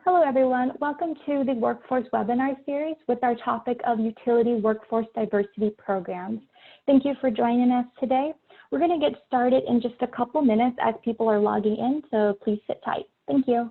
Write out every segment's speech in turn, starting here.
Hello, everyone. Welcome to the Workforce webinar series with our topic of Utility Workforce Diversity Programs. Thank you for joining us today. We're going to get started in just a couple minutes as people are logging in, so please sit tight. Thank you.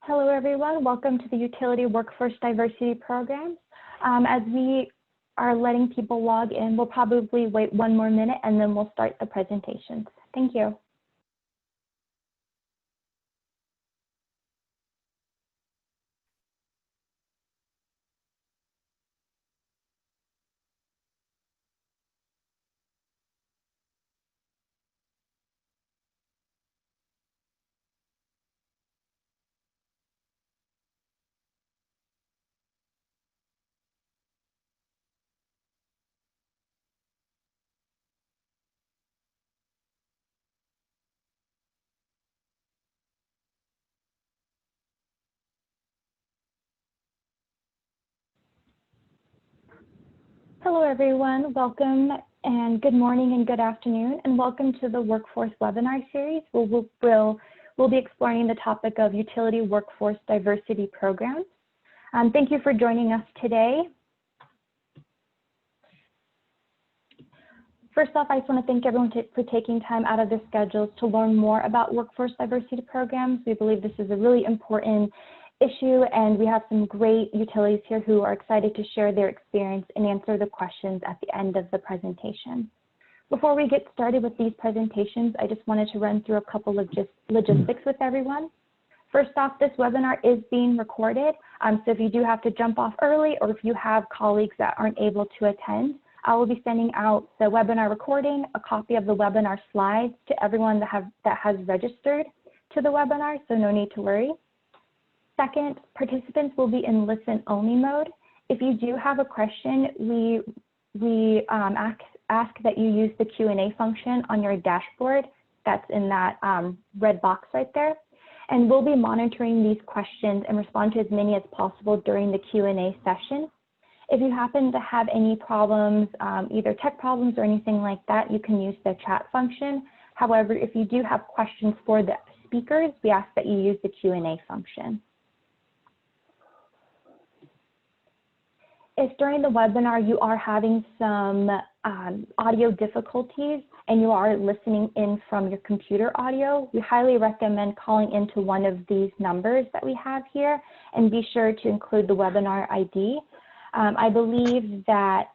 Hello, everyone. Welcome to the Utility Workforce Diversity Programs. As we are letting people log in, we'll probably wait one more minute and then we'll start the presentations. Thank you. Hello, everyone. Welcome and good morning and good afternoon, and welcome to the Workforce webinar series where we'll be exploring the topic of Utility Workforce Diversity Programs. Thank you for joining us today. First off, I just want to thank everyone for taking time out of their schedules to learn more about workforce diversity programs. We believe this is a really important issue, and we have some great utilities here who are excited to share their experience and answer the questions at the end of the presentation. Before we get started with these presentations, I just wanted to run through a couple of logistics with everyone. First off, this webinar is being recorded, so if you do have to jump off early or if you have colleagues that aren't able to attend, I will be sending out the webinar recording, a copy of the webinar slides to everyone that has registered to the webinar, so no need to worry. Second, participants will be in listen-only mode. If you do have a question, we ask that you use the Q&A function on your dashboard. That's in that red box right there. And we'll be monitoring these questions and respond to as many as possible during the Q&A session. If you happen to have any problems, either tech problems or anything like that, you can use the chat function. However, if you do have questions for the speakers, we ask that you use the Q&A function. If during the webinar you are having some audio difficulties and you are listening in from your computer audio, we highly recommend calling into one of these numbers that we have here and be sure to include the webinar ID. I believe that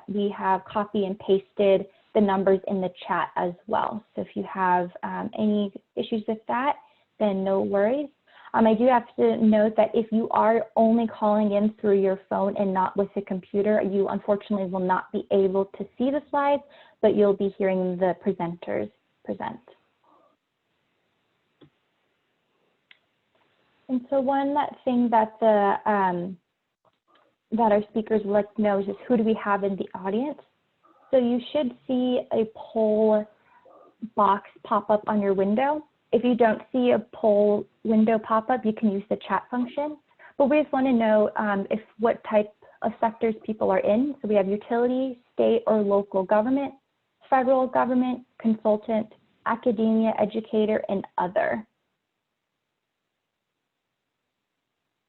we have copy and pasted the numbers in the chat as well. So if you have any issues with that, then no worries. I do have to note that if you are only calling in through your phone and not with a computer, you unfortunately will not be able to see the slides, but you'll be hearing the presenters present. And so one thing that that our speakers would like to know is just who do we have in the audience. So you should see a poll box pop up on your window. If you don't see a poll window pop up, you can use the chat function. But we just want to know what type of sectors people are in. So we have utility, state or local government, federal government, consultant, academia, educator, and other.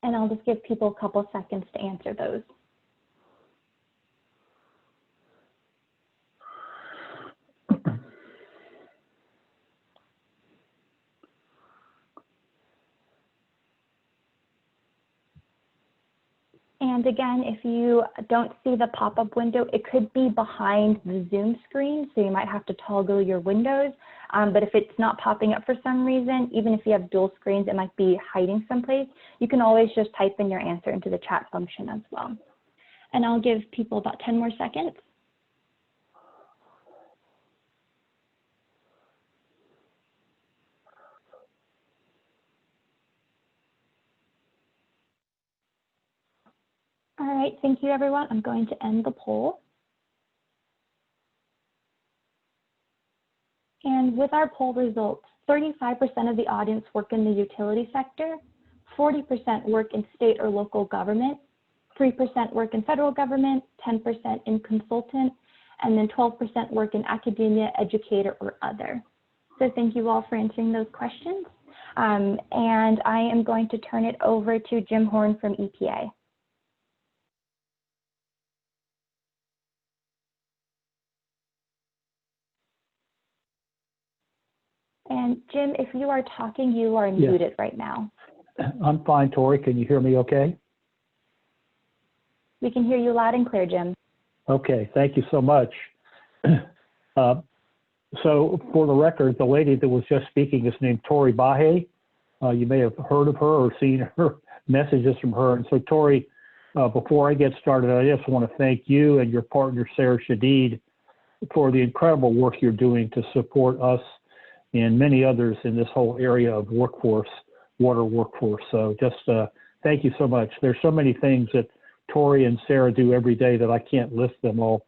And I'll just give people a couple seconds to answer those. And again, if you don't see the pop-up window, it could be behind the Zoom screen, so you might have to toggle your windows. But if it's not popping up for some reason, even if you have dual screens, it might be hiding someplace. You can always just type in your answer into the chat function as well. And I'll give people about 10 more seconds. All right, thank you, everyone. I'm going to end the poll. And with our poll results, 35% of the audience work in the utility sector, 40% work in state or local government, 3% work in federal government, 10% in consultant, and then 12% work in academia, educator, or other. So thank you all for answering those questions. And I am going to turn it over to Jim Horn from EPA. And Jim, if you are talking, you are muted right now. I'm fine, Tori. Can you hear me okay? We can hear you loud and clear, Jim. Okay, thank you so much. So for the record, the lady that was just speaking is named Tori Bahe. You may have heard of her or seen her messages from her. And so Tori, before I get started, I just want to thank you and your partner, Sarah Shadid, for the incredible work you're doing to support us and many others in this whole area of workforce, water workforce. So just thank you so much. There's so many things that Tori and Sarah do every day that I can't list them all,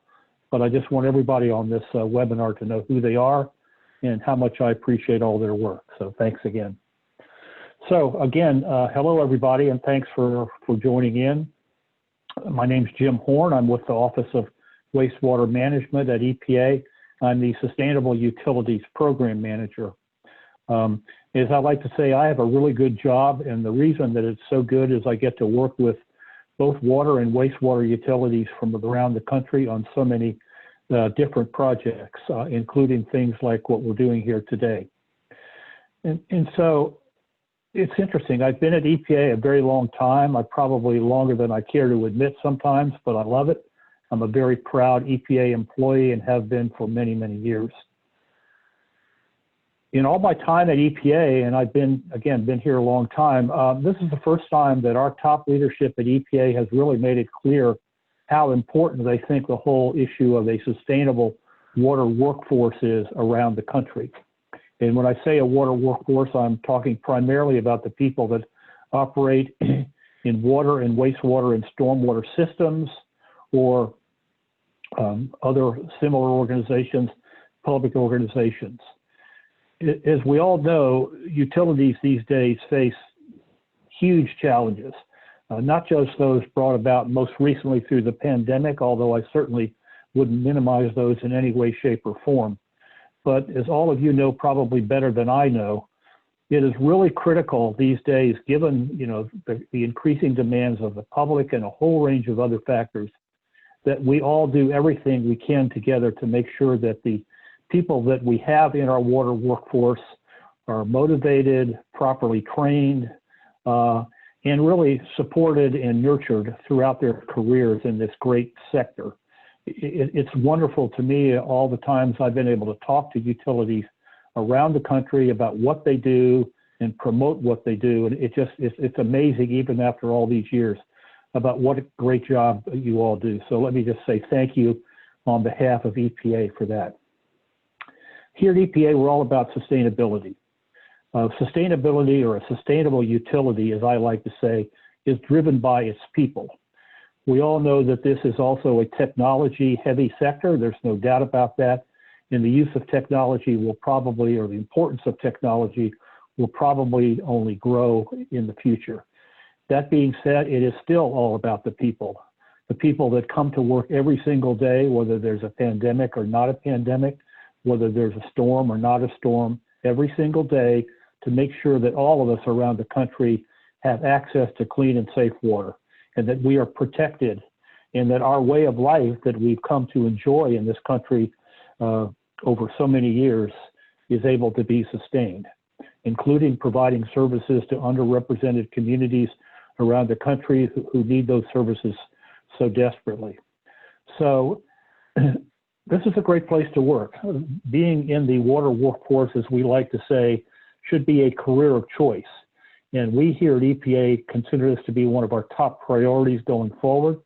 but I just want everybody on this webinar to know who they are and how much I appreciate all their work. So thanks again. So again, hello everybody, and thanks for joining in. My name's Jim Horn. I'm with the Office of Wastewater Management at EPA. I'm the Sustainable Utilities Program Manager. As I like to say, I have a really good job, and the reason that it's so good is I get to work with both water and wastewater utilities from around the country on so many different projects, including things like what we're doing here today. And so it's interesting. I've been at EPA a very long time. Probably longer than I care to admit sometimes, but I love it. I'm a very proud EPA employee and have been for many, many years. In all my time at EPA, and I've been here a long time, this is the first time that our top leadership at EPA has really made it clear how important they think the whole issue of a sustainable water workforce is around the country. And when I say a water workforce, I'm talking primarily about the people that operate in water and wastewater and stormwater systems, or other similar organizations, public organizations. As we all know, utilities these days face huge challenges, not just those brought about most recently through the pandemic, although I certainly wouldn't minimize those in any way, shape, or form. But as all of you know probably better than I know, it is really critical these days, given the increasing demands of the public and a whole range of other factors, that we all do everything we can together to make sure that the people that we have in our water workforce are motivated, properly trained, and really supported and nurtured throughout their careers in this great sector. It's wonderful to me all the times I've been able to talk to utilities around the country about what they do and promote what they do. And it's amazing, even after all these years, about what a great job you all do. So let me just say thank you on behalf of EPA for that. Here at EPA, we're all about sustainability. Sustainability, or a sustainable utility, as I like to say, is driven by its people. We all know that this is also a technology-heavy sector. There's no doubt about that. And the use of technology will probably, or the importance of technology will probably only grow in the future. That being said, it is still all about the people that come to work every single day, whether there's a pandemic or not a pandemic, whether there's a storm or not a storm, every single day, to make sure that all of us around the country have access to clean and safe water, and that we are protected, and that our way of life that we've come to enjoy in this country over so many years is able to be sustained, including providing services to underrepresented communities around the country who need those services so desperately. So this is a great place to work. Being in the water workforce, as we like to say, should be a career of choice. And we here at EPA consider this to be one of our top priorities going forward.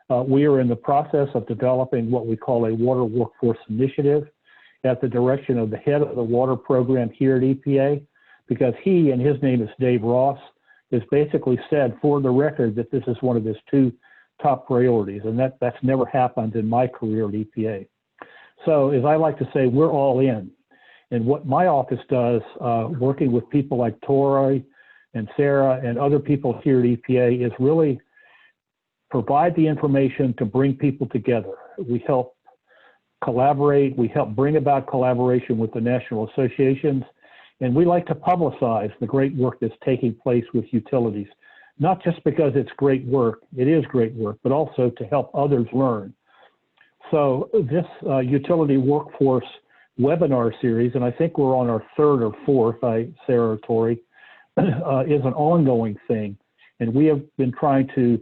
We are in the process of developing what we call a water workforce initiative at the direction of the head of the water program here at EPA, because he, and his name is Dave Ross, has basically said for the record that this is one of his two top priorities, and that's never happened in my career at EPA. So as I like to say, we're all in. And what my office does, working with people like Tori and Sarah and other people here at EPA, is really provide the information to bring people together. We help collaborate, we help bring about collaboration with the national associations, and we like to publicize the great work that's taking place with utilities, not just because it's great work, it is great work, but also to help others learn. So this utility workforce webinar series, and I think we're on our third or fourth, Sarah or Tori, is an ongoing thing. And we have been trying to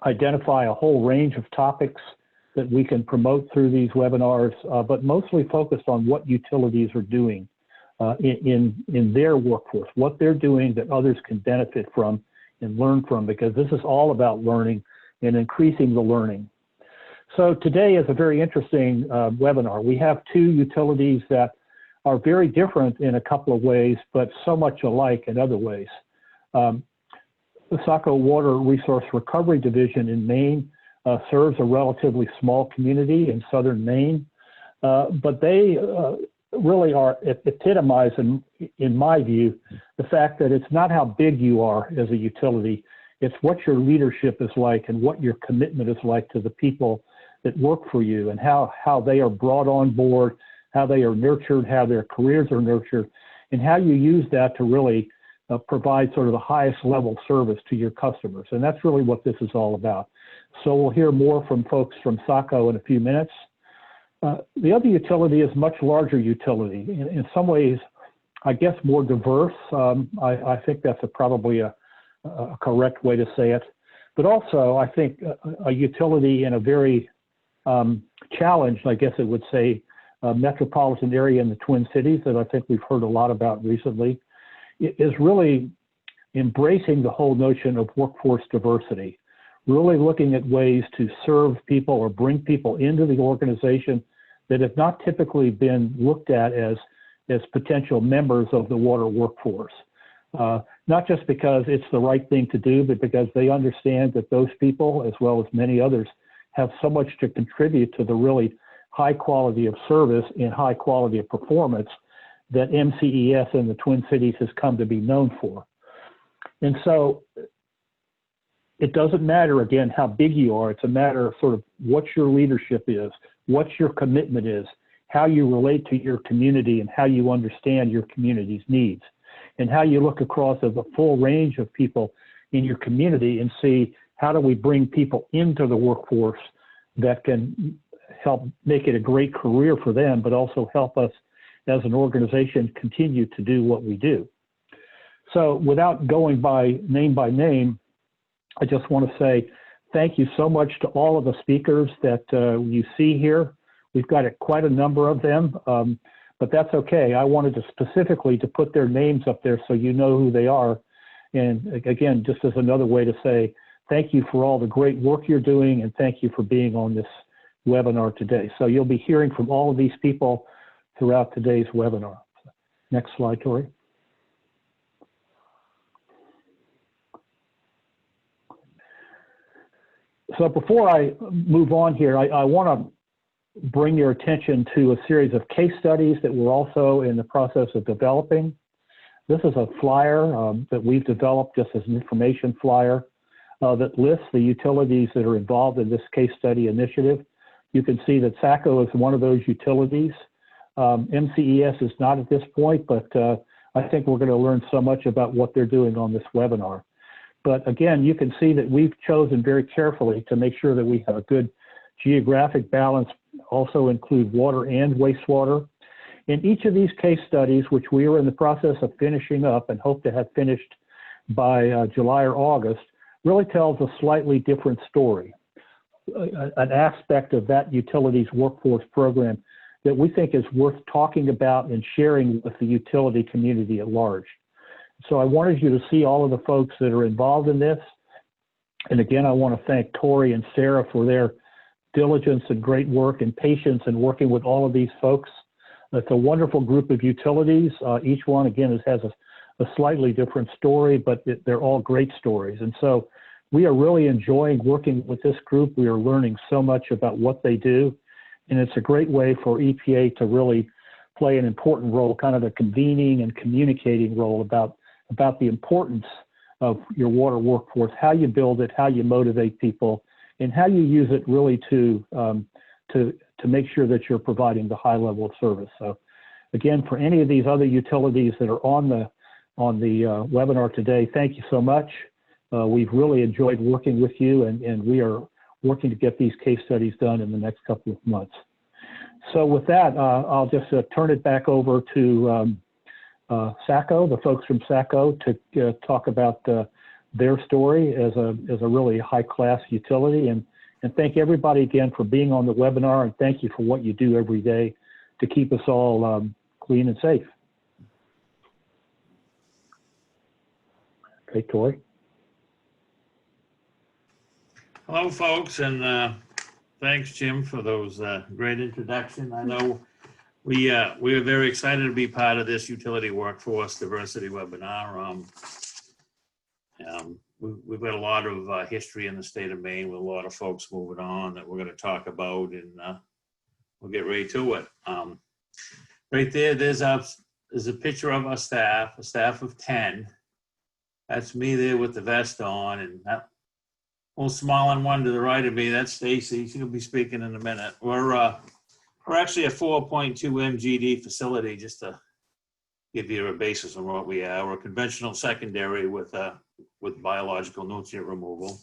identify a whole range of topics that we can promote through these webinars, but mostly focused on what utilities are doing in their workforce, what they're doing that others can benefit from and learn from, because this is all about learning and increasing the learning. So today is a very interesting webinar. We have two utilities that are very different in a couple of ways, but so much alike in other ways. The Saco Water Resource Recovery Division in Maine serves a relatively small community in southern Maine, but they really are epitomizing, in my view, the fact that it's not how big you are as a utility, it's what your leadership is like and what your commitment is like to the people that work for you, and how they are brought on board, how they are nurtured, how their careers are nurtured, and how you use that to really provide sort of the highest level service to your customers. And that's really what this is all about. So we'll hear more from folks from Saco in a few minutes. The other utility is much larger utility. In some ways, I guess more diverse. I think that's probably a correct way to say it. But also, I think a utility in a very challenged, I guess it would say, metropolitan area in the Twin Cities that I think we've heard a lot about recently, is really embracing the whole notion of workforce diversity, really looking at ways to serve people or bring people into the organization that have not typically been looked at as potential members of the water workforce. Not just because it's the right thing to do, but because they understand that those people, as well as many others, have so much to contribute to the really high quality of service and high quality of performance that MCES in the Twin Cities has come to be known for. And so it doesn't matter, again, how big you are. It's a matter of sort of what your leadership is, what your commitment is, how you relate to your community, and how you understand your community's needs, and how you look across at the full range of people in your community and see how do we bring people into the workforce that can help make it a great career for them, but also help us as an organization continue to do what we do. So without going by name, I just want to say thank you so much to all of the speakers that you see here. We've got quite a number of them, but that's okay. I wanted to specifically to put their names up there so you know who they are. And again, just as another way to say thank you for all the great work you're doing, and thank you for being on this webinar today. So you'll be hearing from all of these people throughout today's webinar. Next slide, Tori. So before I move on here, I want to bring your attention to a series of case studies that we're also in the process of developing. This is a flyer that we've developed just as an information flyer that lists the utilities that are involved in this case study initiative. You can see that Saco is one of those utilities. MCES is not at this point, but I think we're going to learn so much about what they're doing on this webinar. But again, you can see that we've chosen very carefully to make sure that we have a good geographic balance, also include water and wastewater. In each of these case studies, which we are in the process of finishing up and hope to have finished by July or August, really tells a slightly different story, an aspect of that utilities workforce program that we think is worth talking about and sharing with the utility community at large. So I wanted you to see all of the folks that are involved in this. And again, I want to thank Tori and Sarah for their diligence and great work and patience in working with all of these folks. It's a wonderful group of utilities. Each one, again, has a slightly different story, but they're all great stories. And so we are really enjoying working with this group. We are learning so much about what they do. And it's a great way for EPA to really play an important role, kind of a convening and communicating role about the importance of your water workforce, how you build it, how you motivate people, and how you use it really to make sure that you're providing the high level of service. So again, for any of these other utilities that are on the webinar today, thank you so much. We've really enjoyed working with you, and we are working to get these case studies done in the next couple of months. So with that, I'll just turn it back over to Saco, the folks from Saco, to talk about their story as a really high-class utility. And thank everybody again for being on the webinar, and thank you for what you do every day to keep us all clean and safe. Okay, Tori. Hello, folks, and thanks, Jim, for those great introduction. I know we are very excited to be part of this utility workforce diversity webinar. We've got a lot of history in the state of Maine with a lot of folks moving on that we're going to talk about, and we'll get right to it. Right there, there's a picture of our staff, a staff of 10. That's me there with the vest on, and that little smiling one to the right of me, that's Stacy. She'll be speaking in a minute. We're actually a 4.2 MGD facility, just to give you a basis on what we are. We're a conventional secondary with biological nutrient removal.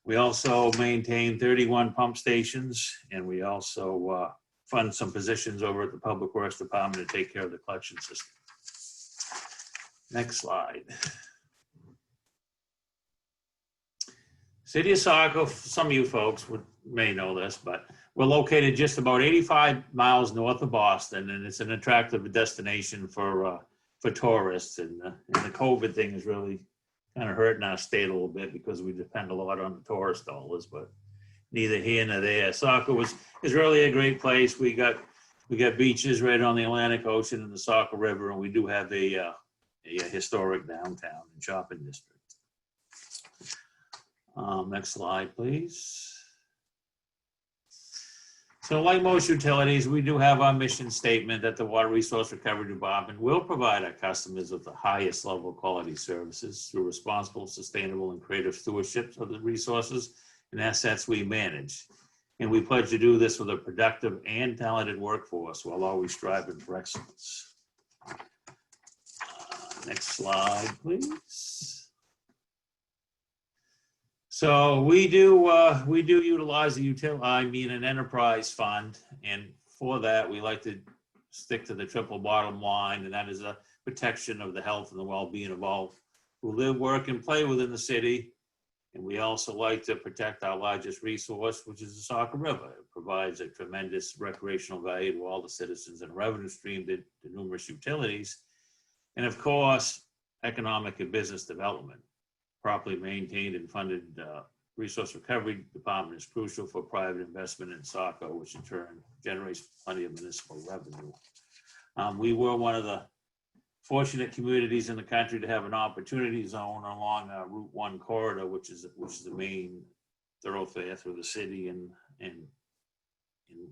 We also maintain 31 pump stations, and we also fund some positions over at the Public Works Department to take care of the collection system. Next slide. City of Saco, some of you folks may know this, but we're located just about 85 miles north of Boston, and it's an attractive destination for tourists. And the COVID thing is really kind of hurting our state a little bit because we depend a lot on the tourist dollars, but neither here nor there. Saco is really a great place. We got beaches right on the Atlantic Ocean and the Saco River, and we do have a historic downtown and shopping district. Next slide, please. So like most utilities, we do have our mission statement that the Water Resource Recovery Department will provide our customers with the highest level of quality services through responsible, sustainable, and creative stewardship of the resources and assets we manage. And we pledge to do this with a productive and talented workforce while always striving for excellence. Next slide, please. So we do utilize an enterprise fund, and for that we like to stick to the triple bottom line, and that is a protection of the health and the well-being of all who live, work, and play within the city. And we also like to protect our largest resource, which is the Saco River. It provides a tremendous recreational value to all the citizens and a revenue stream to numerous utilities, and of course, economic and business development. Properly maintained and funded resource recovery department is crucial for private investment in Saco, which in turn generates plenty of municipal revenue. We were one of the fortunate communities in the country to have an opportunity zone along Route 1 corridor, which is the main thoroughfare through the city, and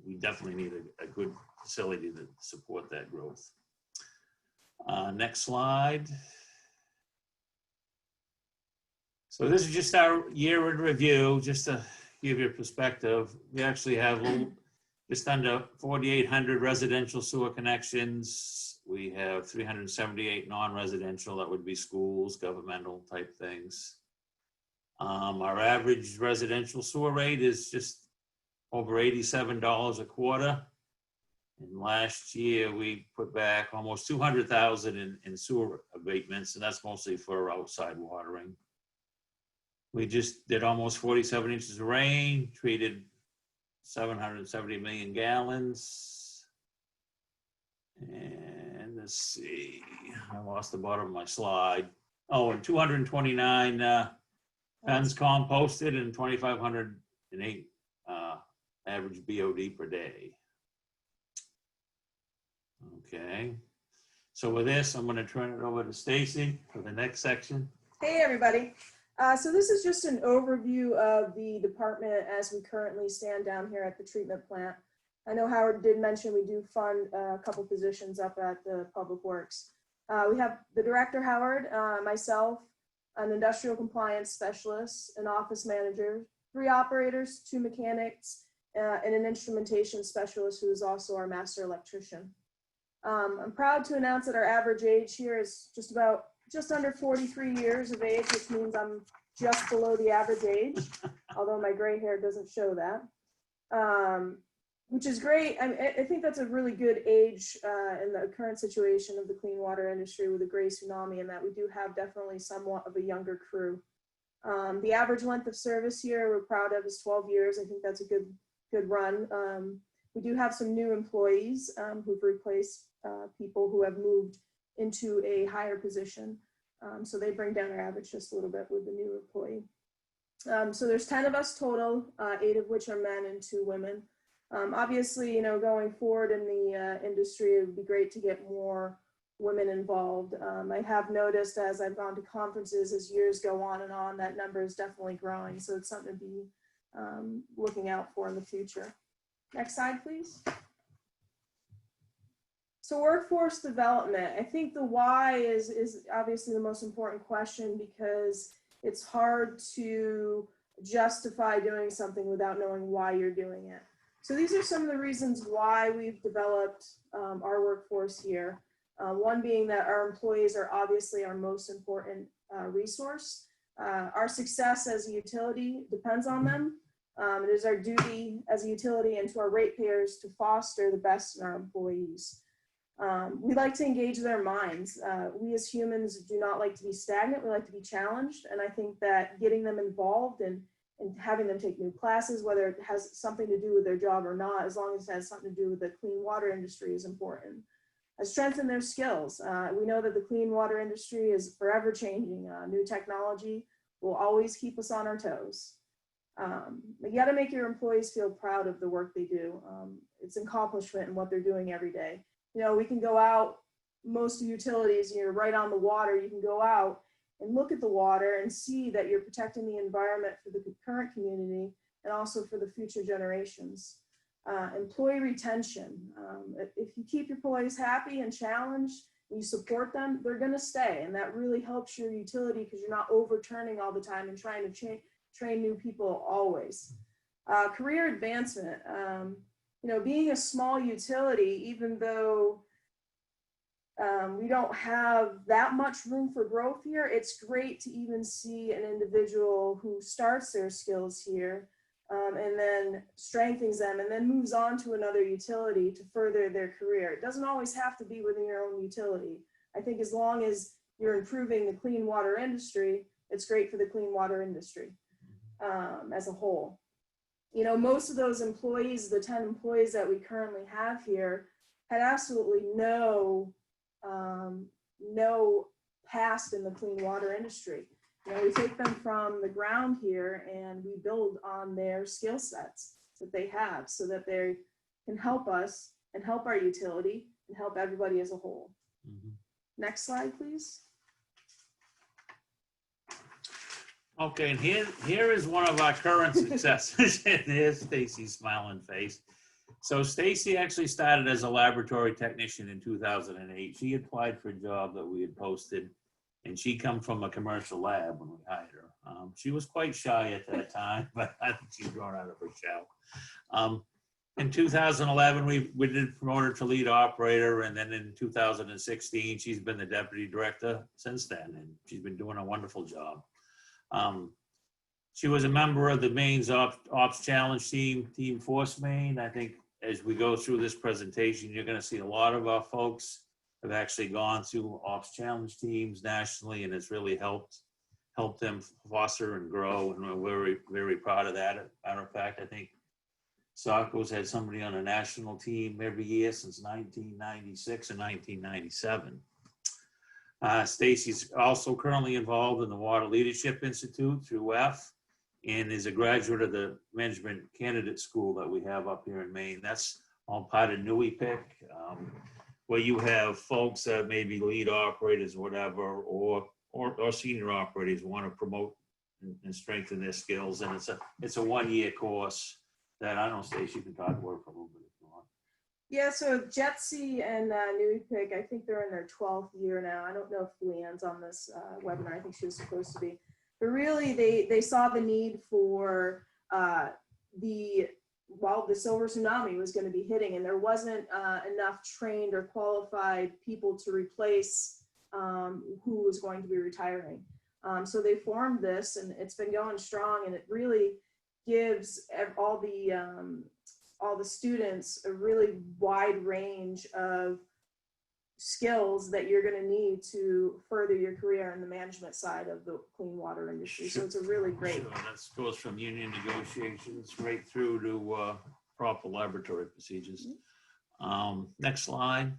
we definitely need a good facility to support that growth. Next slide. So this is just our year in review, just to give you a perspective. We actually have just under 4,800 residential sewer connections, We have 378 non-residential, that would be schools, governmental type things. Our average residential sewer rate is just over $87 a quarter. And last year we put back almost 200,000 in sewer abatements, and that's mostly for outside watering. We just did almost 47 inches of rain, treated 770 million gallons. And let's see, I lost the bottom of my slide. Oh, and 229 tons composted and 2,508 average BOD per day. Okay, so with this, I'm going to turn it over to Stacy for the next section. Hey, everybody. So this is just an overview of the department as we currently stand down here at the treatment plant. I know Howard did mention we do fund a couple positions up at the Public Works. We have the director, Howard, myself, an industrial compliance specialist, an office manager, 3 operators, 2 mechanics, and an instrumentation specialist who is also our master electrician. I'm proud to announce that our average age here is just under 43 years of age, which means I'm just below the average age, although my gray hair doesn't show that, which is great. I think that's a really good age in the current situation of the clean water industry with the gray tsunami, and that we do have definitely somewhat of a younger crew. The average length of service here we're proud of is 12 years. I think that's a good run. We do have some new employees who've replaced people who have moved into a higher position. So they bring down our average just a little bit with the new employee. So there's 10 of us total, 8 of which are men and 2 women. Obviously, you know, going forward in the industry, it would be great to get more women involved. I have noticed as I've gone to conferences, as years go on, that number is definitely growing. So it's something to be looking out for in the future. Next slide, please. So workforce development, I think the why is obviously the most important question, because it's hard to justify doing something without knowing why you're doing it. So these are some of the reasons why we've developed our workforce here. One being that our employees are obviously our most important resource. Our success as a utility depends on them. It is our duty as a utility and to our ratepayers to foster the best in our employees. We like to engage their minds. We as humans do not like to be stagnant. We like to be challenged. And I think that getting them involved and having them take new classes, whether it has something to do with their job or not, as long as it has something to do with the clean water industry, is important. Strengthen their skills. We know that the clean water industry is forever changing. New technology will always keep us on our toes. You got to make your employees feel proud of the work they do. It's an accomplishment in what they're doing every day. You know, we can go out, most utilities, you're right on the water, you can go out and look at the water and see that you're protecting the environment for the current community and also for the future generations. Employee retention. If you keep your employees happy and challenged, and you support them, they're going to stay. And that really helps your utility because you're not overturning all the time and trying to train new people always. Career advancement. You know, being a small utility, even though we don't have that much room for growth here, it's great to even see an individual who starts their skills here and then strengthens them and then moves on to another utility to further their career. It doesn't always have to be within your own utility. I think as long as you're improving the clean water industry, it's great for the clean water industry as a whole. You know, most of those employees, the 10 employees that we currently have here, had absolutely no past in the clean water industry. You know, we take them from the ground here and we build on their skill sets that they have so that they can help us and help our utility and help everybody as a whole. Mm-hmm. Next slide, please. Okay, and here is one of our current successes. And here's Stacy's smiling face. So Stacy actually started as a laboratory technician in 2008. She applied for a job that we had posted, and she come from a commercial lab when we hired her. She was quite shy at that time, but I think she's grown out of her shell. In 2011, we did promote her to lead operator, and then in 2016, she's been the deputy director since then, and she's been doing a wonderful job. She was a member of the Maine's Ops Challenge team, Team Force Maine. I think as we go through this presentation, you're going to see a lot of our folks have actually gone through Ops Challenge teams nationally, and it's really helped them foster and grow, and we're very, very proud of that. As a matter of fact, I think Saco's had somebody on a national team every year since 1996 and 1997. Stacy's also currently involved in the Water Leadership Institute through F, and is a graduate of the Management Candidate School that we have up here in Maine. That's all part of NUIPIC, where you have folks that maybe lead operators or whatever, or senior operators want to promote and strengthen their skills. And it's a one-year course that, I don't know, Stacey, you can talk about it for a little bit if you want. Yeah, so JETSI and NUIPIC, I think they're in their 12th year now. I don't know if Leanne's on this webinar. I think she was supposed to be. But really, they saw the need for the silver tsunami was going to be hitting, and there wasn't enough trained or qualified people to replace who was going to be retiring. So they formed this, and it's been going strong, and it really gives all the students a really wide range of skills that you're going to need to further your career in the management side of the clean water industry. So it's a really great. Sure. That goes from union negotiations right through to proper laboratory procedures. Next slide.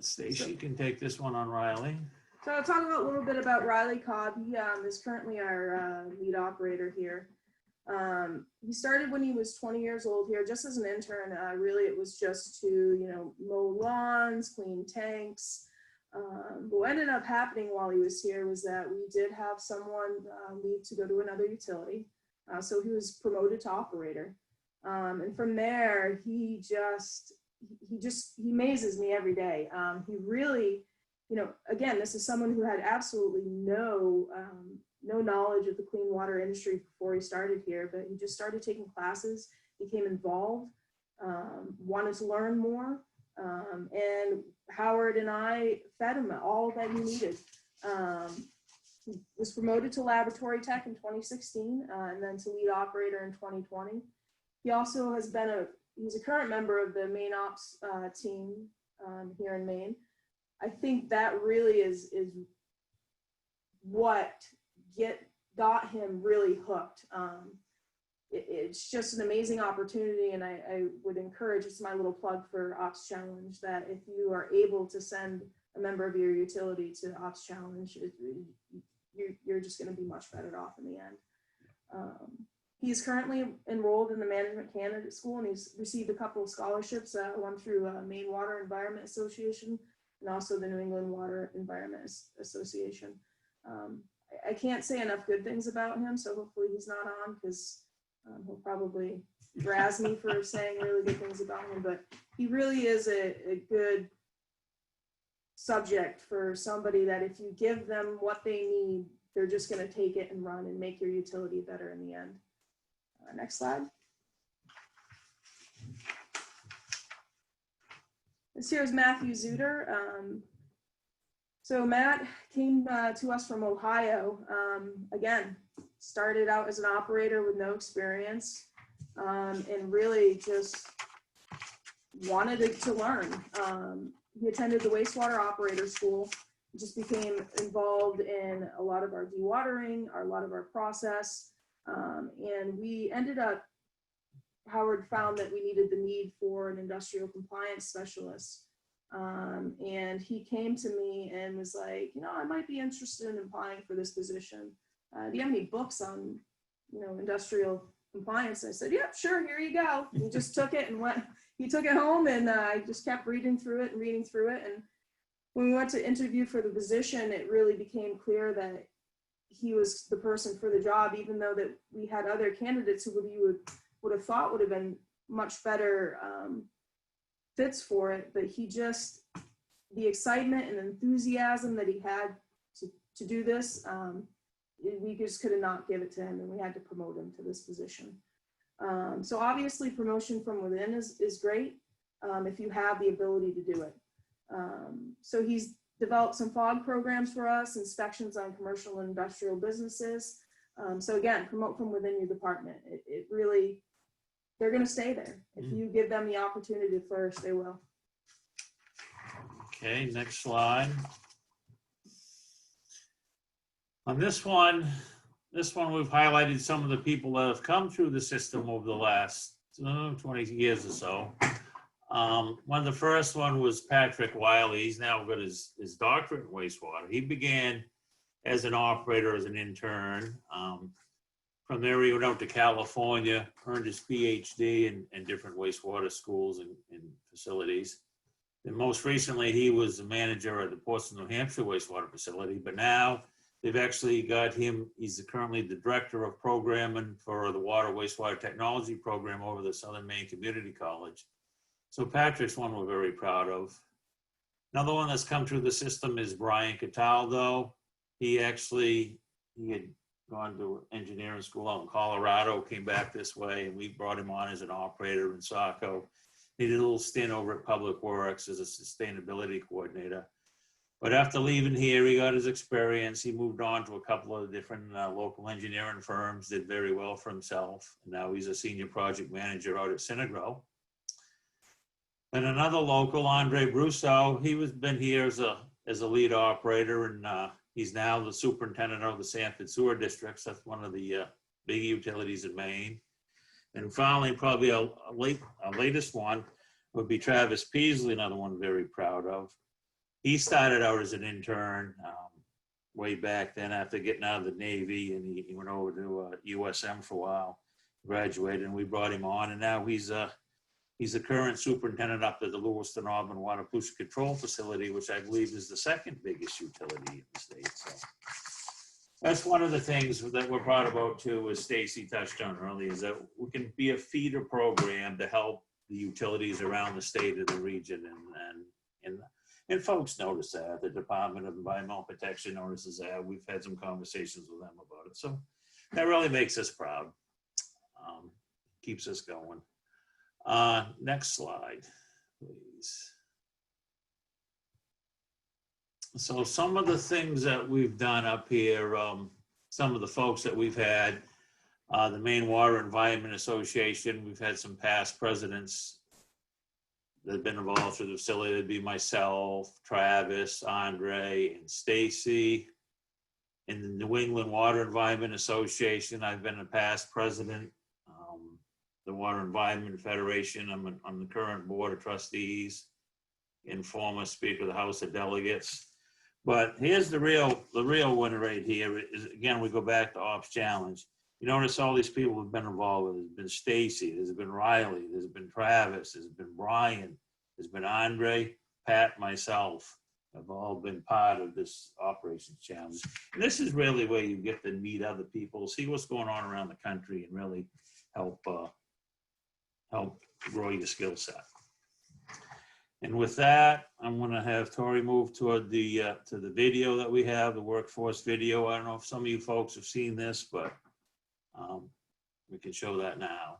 Stacey can take this one on Riley. So I'll talk a little bit about Riley Cobb. He is currently our lead operator here. He started when he was 20 years old here, just as an intern. Really, it was just to, mow lawns, clean tanks. But what ended up happening while he was here was that we did have someone leave to go to another utility. So he was promoted to operator. And from there, he amazes me every day. He really, again, this is someone who had absolutely no knowledge of the clean water industry before he started here, but he just started taking classes, became involved, wanted to learn more, and Howard and I fed him all that he needed. He was promoted to laboratory tech in 2016, and then to lead operator in 2020. He also has been he's a current member of the Maine Ops team here in Maine. I think that really is what got him really hooked. It's just an amazing opportunity, and I would encourage, it's my little plug for Ops Challenge, that if you are able to send a member of your utility to Ops Challenge, you're just going to be much better off in the end. He's currently enrolled in the Management Candidate School, and he's received a couple of scholarships, one through Maine Water Environment Association and also the New England Water Environment Association. I can't say enough good things about him, so hopefully he's not on, because he'll probably razz me for saying really good things about him, but he really is a good subject for somebody that if you give them what they need, they're just going to take it and run and make your utility better in the end. Next slide. This here is Matthew Zuter. So Matt came to us from Ohio. Again, started out as an operator with no experience, and really just wanted to learn. He attended the wastewater operator school, just became involved in a lot of our dewatering, a lot of our process, and we ended up, Howard found that we needed the need for an industrial compliance specialist. And he came to me and was like, I might be interested in applying for this position. Do you have any books on, industrial compliance? And I said, yep, sure, here you go. He just took it and went, he took it home, and I just kept reading through it. And when we went to interview for the position, it really became clear that he was the person for the job, even though that we had other candidates who you would have thought would have been much better fits for it. But he just, the excitement and enthusiasm that he had to do this, we just could not give it to him, and we had to promote him to this position. So obviously promotion from within is great if you have the ability to do it. So he's developed some FOG programs for us, inspections on commercial and industrial businesses. So again, promote from within your department. It really, they're going to stay there. If you give them the opportunity to flourish, they will. Okay, next slide. On this one we've highlighted some of the people that have come through the system over the last 20 years or so. One of the first one was Patrick Wiley. He's now got his doctorate in wastewater. He began as an operator, as an intern. From there, he went out to California, earned his PhD in different wastewater schools and facilities. And most recently, he was the manager at the Portsmouth, New Hampshire wastewater facility. But now they've actually got him, he's currently the director of programming for the water wastewater technology program over the Southern Maine Community College. So Patrick's one we're very proud of. Another one that's come through the system is Brian Cataldo. He had gone to engineering school out in Colorado, came back this way, and we brought him on as an operator in Saco. He did a little stint over at Public Works as a sustainability coordinator. But after leaving here, he got his experience. He moved on to a couple of different local engineering firms, did very well for himself. And now he's a senior project manager out at Synagro. And another local, Andre Brousseau, been here as a lead operator, and he's now the superintendent of the Sanford Sewer Districts. That's one of the big utilities in Maine. And finally, probably our latest one would be Travis Peasley, another one I'm very proud of. He started out as an intern way back then after getting out of the Navy, and he went over to USM for a while, graduated, and we brought him on, and now he's the current superintendent up at the Lewiston Auburn Water Pollution Control Facility, which I believe is the second biggest utility in the state. So that's one of the things that we're proud about too, as Stacy touched on earlier, is that we can be a feeder program to help the utilities around the state and the region, and folks notice that. The Department of Environmental Protection notices that. We've had some conversations with them about it. So that really makes us proud. Keeps us going. Next slide, please. So some of the things that we've done up here, some of the folks that we've had, the Maine Water Environment Association, we've had some past presidents that have been involved through the facility. It'd be myself, Travis, Andre, and Stacy. In the New England Water Environment Association, I've been a past president. The Water Environment Federation, I'm on the current board of trustees and former Speaker of the House of Delegates. But here's the real winner right here is, again, we go back to Ops Challenge. You notice all these people have been involved. There's been Stacy, there's been Riley, there's been Travis, there's been Brian, there's been Andre, Pat, myself, have all been part of this Operations Challenge. And this is really where you get to meet other people, see what's going on around the country, and really help grow your skill set. And with that, I'm going to have Tori move toward the to the video that we have, the workforce video. I don't know if some of you folks have seen this, but we can show that now.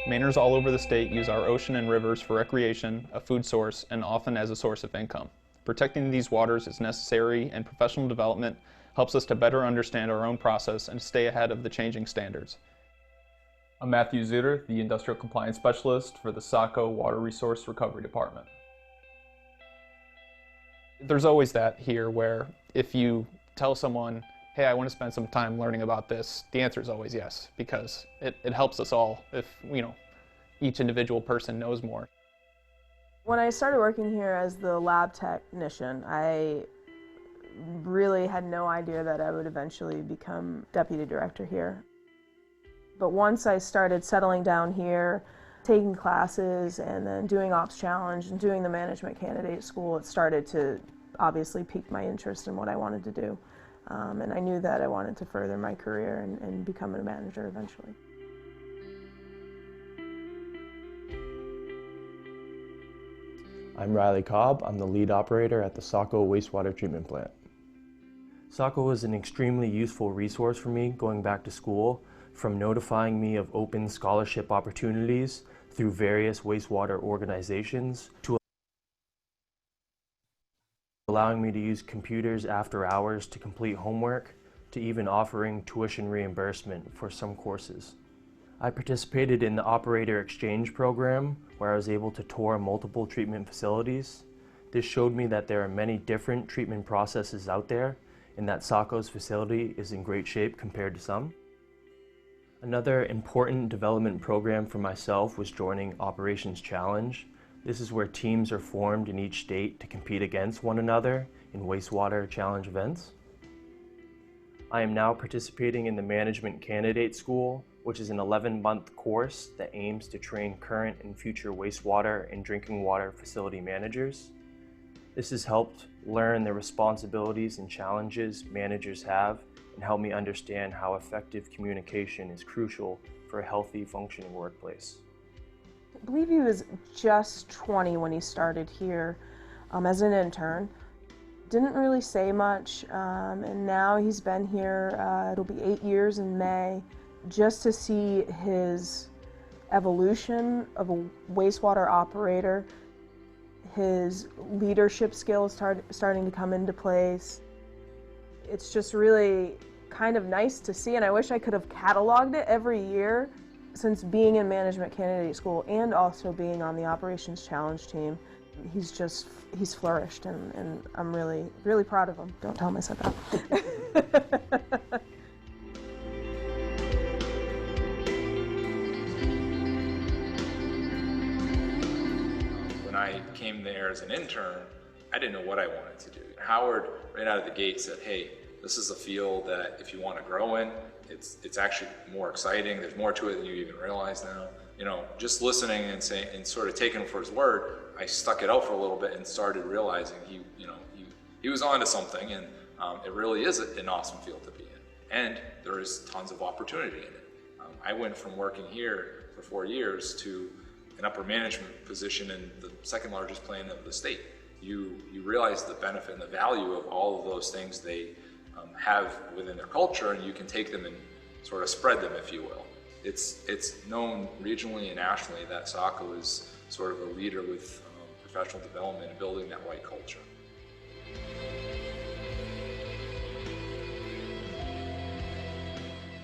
Mainers all over the state use our ocean and rivers for recreation, a food source, and often as a source of income. Protecting these waters is necessary, and professional development helps us to better understand our own process and stay ahead of the changing standards. I'm Matthew Zutter, the Industrial Compliance Specialist for the Saco Water Resource Recovery Department. There's always that here where if you tell someone, hey, I want to spend some time learning about this, the answer is always yes, because it helps us all if, each individual person knows more. When I started working here as the lab technician, I really had no idea that I would eventually become deputy director here. But once I started settling down here, taking classes, and then doing Ops Challenge and doing the management candidate school, it started to obviously pique my interest in what I wanted to do. And I knew that I wanted to further my career and become a manager eventually. I'm Riley Cobb. I'm the lead operator at the Saco wastewater treatment plant. Saco was an extremely useful resource for me going back to school, from notifying me of open scholarship opportunities through various wastewater organizations to allowing me to use computers after hours to complete homework, to even offering tuition reimbursement for some courses. I participated in the Operator Exchange program, where I was able to tour multiple treatment facilities. This showed me that there are many different treatment processes out there, and that Saco's facility is in great shape compared to some. Another important development program for myself was joining Operations Challenge. This is where teams are formed in each state to compete against one another in wastewater challenge events. I am now participating in the Management Candidate School, which is an 11-month course that aims to train current and future wastewater and drinking water facility managers. This has helped learn the responsibilities and challenges managers have and help me understand how effective communication is crucial for a healthy, functioning workplace. I believe he was just 20 when he started here as an intern. Didn't really say much, and now he's been here, it'll be 8 years in May. Just to see his evolution of a wastewater operator, his leadership skills starting to come into place. It's just really kind of nice to see, and I wish I could have cataloged it every year since being in Management Candidate School and also being on the Operations Challenge team. He's flourished, and I'm really, really proud of him. Don't tell him I said that. When I came there as an intern, I didn't know what I wanted to do. Howard, right out of the gate, said, hey, this is a field that if you want to grow in, it's actually more exciting. There's more to it than you even realize now. You know, just listening and saying and sort of taking him for his word, I stuck it out for a little bit and started realizing he was onto something, and it really is an awesome field to be in. And there is tons of opportunity in it. I went from working here for 4 years to an upper management position in the second largest plant of the state. You realize the benefit and the value of all of those things they have within their culture, and you can take them and sort of spread them, if you will. It's known regionally and nationally that Saco is sort of a leader with professional development and building that white culture.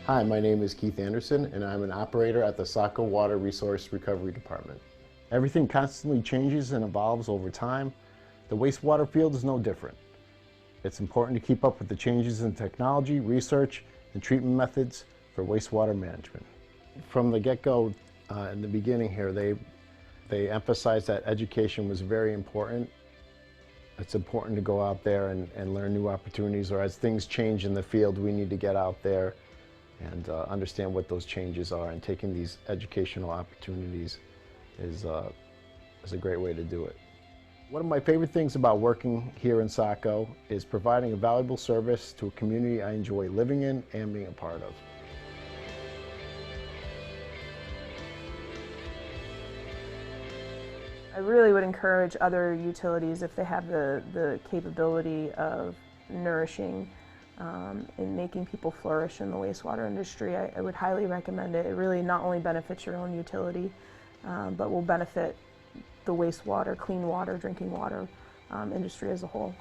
Hi, my name is Keith Anderson, and I'm an operator at the Saco Water Resource Recovery Department. Everything constantly changes and evolves over time. The wastewater field is no different. It's important to keep up with the changes in technology, research, and treatment methods for wastewater management. From the get-go, in the beginning here, they emphasized that education was very important. It's important to go out there and learn new opportunities, or as things change in the field, we need to get out there and understand what those changes are, and taking these educational opportunities is a great way to do it. One of my favorite things about working here in Saco is providing a valuable service to a community I enjoy living in and being a part of. I really would encourage other utilities, if they have the capability of nourishing and making people flourish in the wastewater industry, I would highly recommend it. It really not only benefits your own utility, but will benefit the wastewater, clean water, drinking water industry as a whole.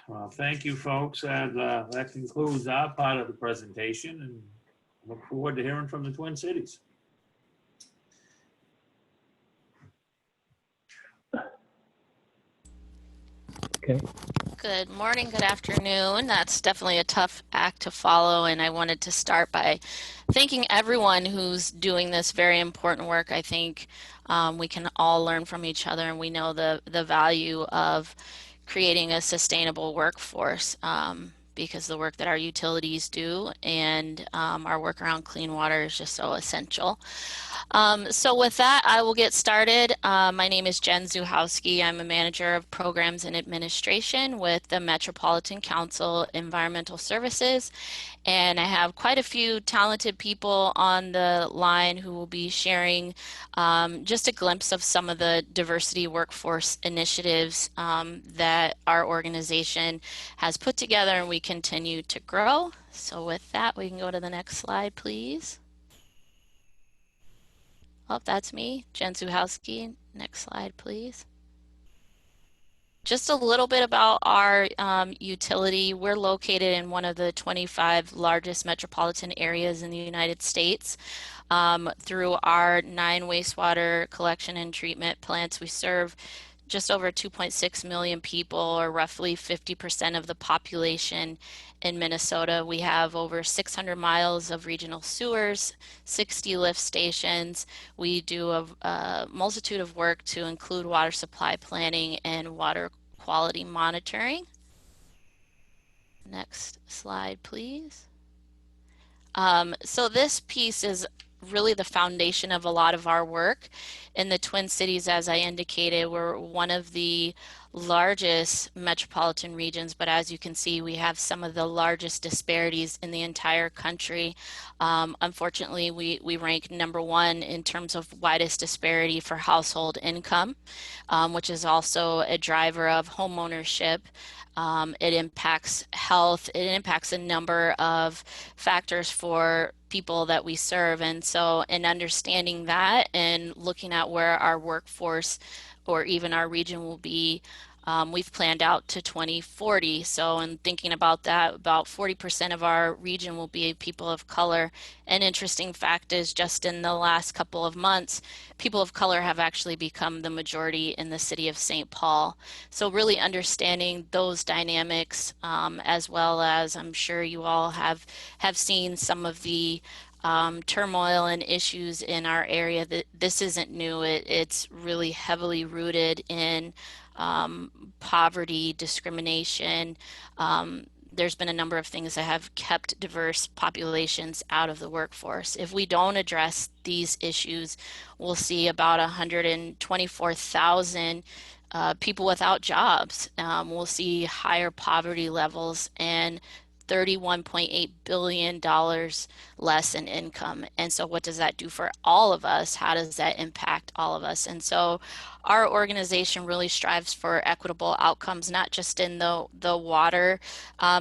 Well, thank you, folks. And that concludes our part of the presentation, and look forward to hearing from the Twin Cities. Okay. Good morning, good afternoon. That's definitely a tough act to follow, and I wanted to start by thanking everyone who's doing this very important work. I think we can all learn from each other, and we know the value of creating a sustainable workforce, because the work that our utilities do and our work around clean water is just so essential. So with that, I will get started. My name is Jen Zuhowski. I'm a manager of programs and administration with the Metropolitan Council Environmental Services. And I have quite a few talented people on the line who will be sharing just a glimpse of some of the diversity workforce initiatives that our organization has put together and we continue to grow. So with that, we can go to the next slide, please. Oh, that's me, Jen Zuhowski. Next slide, please. Just a little bit about our utility. We're located in one of the 25 largest metropolitan areas in the United States. Through our 9 wastewater collection and treatment plants, we serve just over 2.6 million people, or roughly 50% of the population in Minnesota. We have over 600 miles of regional sewers, 60 lift stations. We do a multitude of work to include water supply planning and water quality monitoring. Next slide, please. So this piece is really the foundation of a lot of our work. In the Twin Cities, as I indicated, we're one of the largest metropolitan regions, but as you can see, we have some of the largest disparities in the entire country. Unfortunately, we rank #1 in terms of widest disparity for household income, which is also a driver of home ownership. It impacts health. It impacts a number of factors for people that we serve. And so in understanding that and looking at where our workforce or even our region will be, we've planned out to 2040. So in thinking about that, about 40% of our region will be people of color. An interesting fact is just in the last couple of months, people of color have actually become the majority in the city of St. Paul. So really understanding those dynamics, as well as I'm sure you all have seen some of the turmoil and issues in our area. That this isn't new. It's really heavily rooted in poverty, discrimination. There's been a number of things that have kept diverse populations out of the workforce. If we don't address these issues, we'll see about 124,000 people without jobs. We'll see higher poverty levels and $31.8 billion less in income. And so what does that do for all of us? How does that impact all of us? And so our organization really strives for equitable outcomes, not just in the water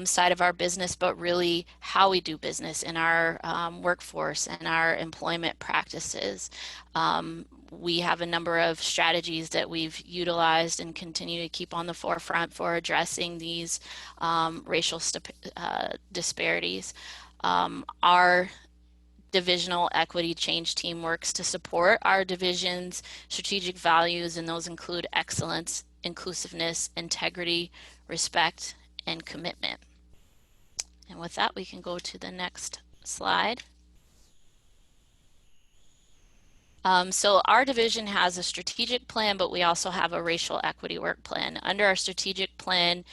side of our business, but really how we do business in our workforce and our employment practices. We have a number of strategies that we've utilized and continue to keep on the forefront for addressing these racial disparities. Our divisional equity change team works to support our division's strategic values, and those include excellence, inclusiveness, integrity, respect, and commitment. And with that, we can go to the next slide. So our division has a strategic plan, but we also have a racial equity work plan. Under our strategic plan,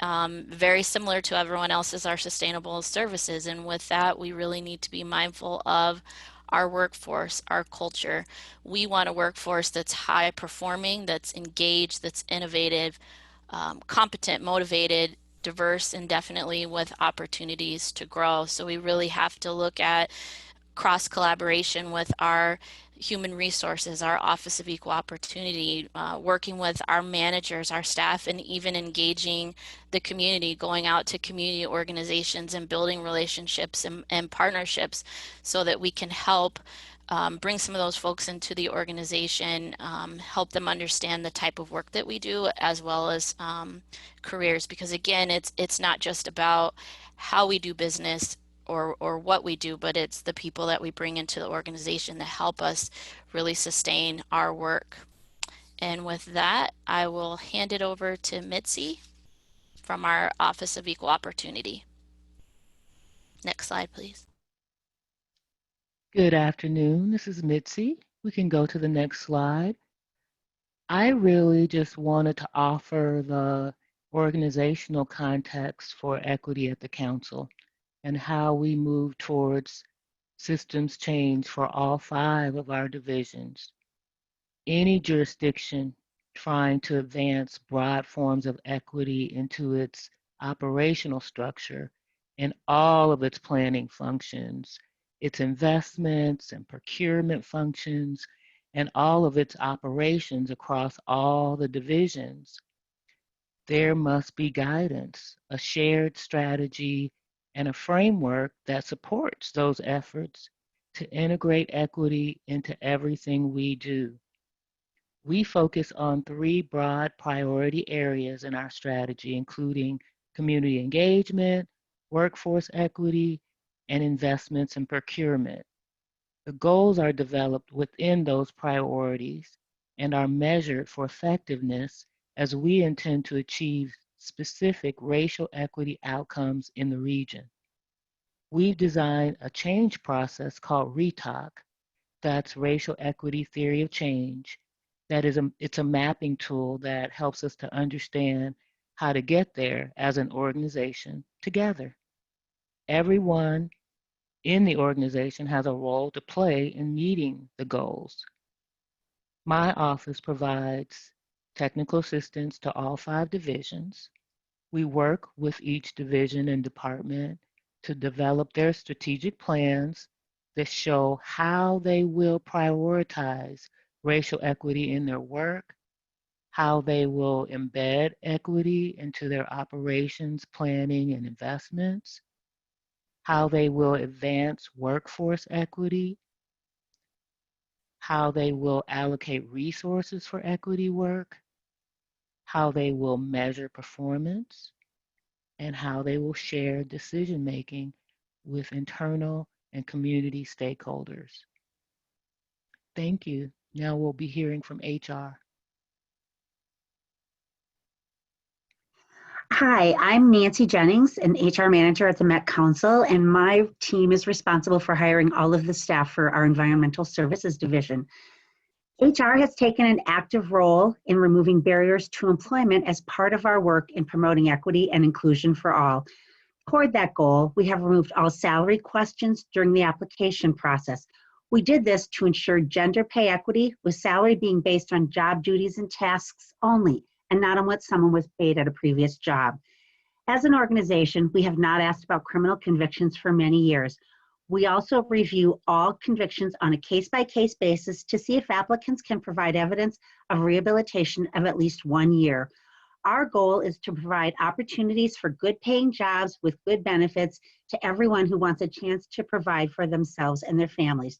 very similar to everyone else's, our sustainable services. And with that, we really need to be mindful of our workforce, our culture. We want a workforce that's high performing, that's engaged, that's innovative, competent, motivated, diverse, and definitely with opportunities to grow. So we really have to look at cross collaboration with our human resources, our Office of Equal Opportunity, working with our managers, our staff, and even engaging the community, going out to community organizations and building relationships and partnerships so that we can help bring some of those folks into the organization, help them understand the type of work that we do, as well as careers. Because again, it's not just about how we do business or what we do, but it's the people that we bring into the organization that help us really sustain our work. And with that, I will hand it over to Mitzi from our Office of Equal Opportunity. Next slide, please. Good afternoon. This is Mitzi. We can go to the next slide. I really just wanted to offer the organizational context for equity at the council and how we move towards systems change for all 5 of our divisions. Any jurisdiction trying to advance broad forms of equity into its operational structure and all of its planning functions, its investments and procurement functions, and all of its operations across all the divisions, there must be guidance, a shared strategy, and a framework that supports those efforts to integrate equity into everything we do. We focus on 3 broad priority areas in our strategy, including community engagement, workforce equity, and investments in procurement. The goals are developed within those priorities and are measured for effectiveness as we intend to achieve specific racial equity outcomes in the region. We've designed a change process called RETALK, that's Racial Equity Theory of Change. It's a mapping tool that helps us to understand how to get there as an organization together. Everyone in the organization has a role to play in meeting the goals. My office provides technical assistance to all 5 divisions. We work with each division and department to develop their strategic plans that show how they will prioritize racial equity in their work, how they will embed equity into their operations, planning, and investments, how they will advance workforce equity, how they will allocate resources for equity work, how they will measure performance, and how they will share decision-making with internal and community stakeholders. Thank you. Now we'll be hearing from HR. Hi, I'm Nancy Jennings, an HR manager at the Met Council, and my team is responsible for hiring all of the staff for our Environmental Services Division. HR has taken an active role in removing barriers to employment as part of our work in promoting equity and inclusion for all. Toward that goal, we have removed all salary questions during the application process. We did this to ensure gender pay equity, with salary being based on job duties and tasks only, and not on what someone was paid at a previous job. As an organization, we have not asked about criminal convictions for many years. We also review all convictions on a case-by-case basis to see if applicants can provide evidence of rehabilitation of at least 1 year. Our goal is to provide opportunities for good-paying jobs with good benefits to everyone who wants a chance to provide for themselves and their families.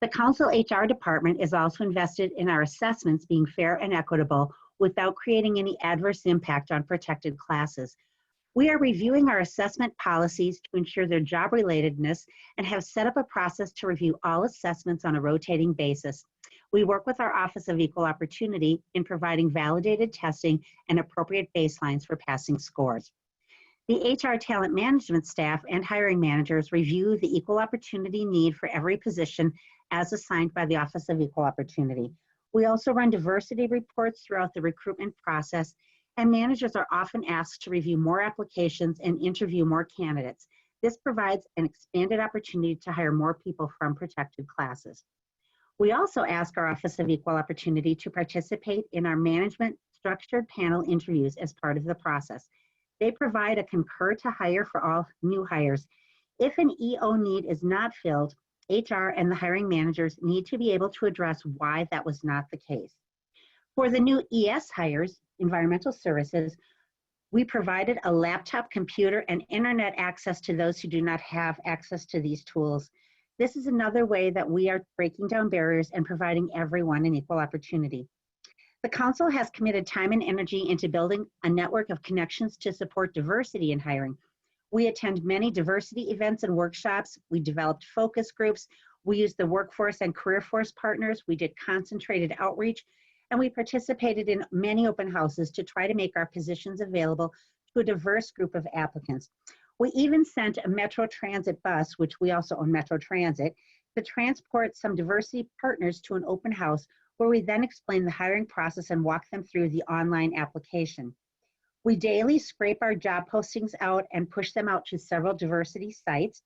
The Council HR department is also invested in our assessments being fair and equitable without creating any adverse impact on protected classes. We are reviewing our assessment policies to ensure their job relatedness and have set up a process to review all assessments on a rotating basis. We work with our Office of Equal Opportunity in providing validated testing and appropriate baselines for passing scores. The HR talent management staff and hiring managers review the equal opportunity need for every position as assigned by the Office of Equal Opportunity. We also run diversity reports throughout the recruitment process, and managers are often asked to review more applications and interview more candidates. This provides an expanded opportunity to hire more people from protected classes. We also ask our Office of Equal Opportunity to participate in our management structured panel interviews as part of the process. They provide a concur to hire for all new hires. If an EO need is not filled, HR and the hiring managers need to be able to address why that was not the case. For the new ES hires, environmental services, we provided a laptop, computer, and internet access to those who do not have access to these tools. This is another way that we are breaking down barriers and providing everyone an equal opportunity. The Council has committed time and energy into building a network of connections to support diversity in hiring. We attend many diversity events and workshops. We developed focus groups. We used the workforce and career force partners. We did concentrated outreach, and we participated in many open houses to try to make our positions available to a diverse group of applicants. We even sent a Metro Transit bus, which we also own Metro Transit, to transport some diversity partners to an open house where we then explained the hiring process and walked them through the online application. We daily scrape our job postings out and push them out to several diversity sites,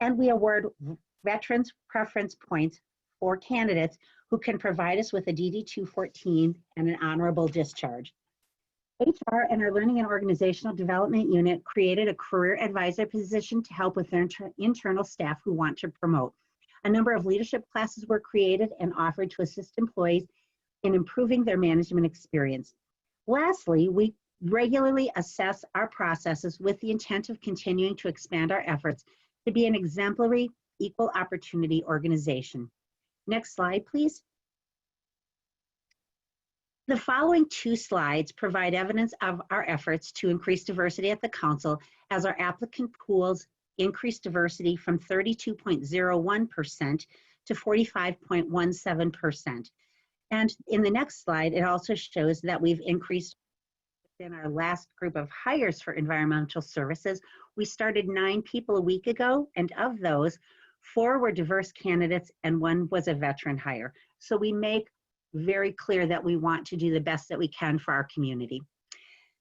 and we award veterans preference points for candidates who can provide us with a DD 214 and an honorable discharge. HR and our Learning and Organizational Development Unit created a career advisor position to help with their internal staff who want to promote. A number of leadership classes were created and offered to assist employees in improving their management experience. Lastly, we regularly assess our processes with the intent of continuing to expand our efforts to be an exemplary, equal opportunity organization. Next slide, please. The following 2 slides provide evidence of our efforts to increase diversity at the Council as our applicant pools increased diversity from 32.01% to 45.17%. And in the next slide, it also shows that we've increased in our last group of hires for environmental services. We started 9 people a week ago, and of those, 4 were diverse candidates and 1 was a veteran hire. So we make very clear that we want to do the best that we can for our community.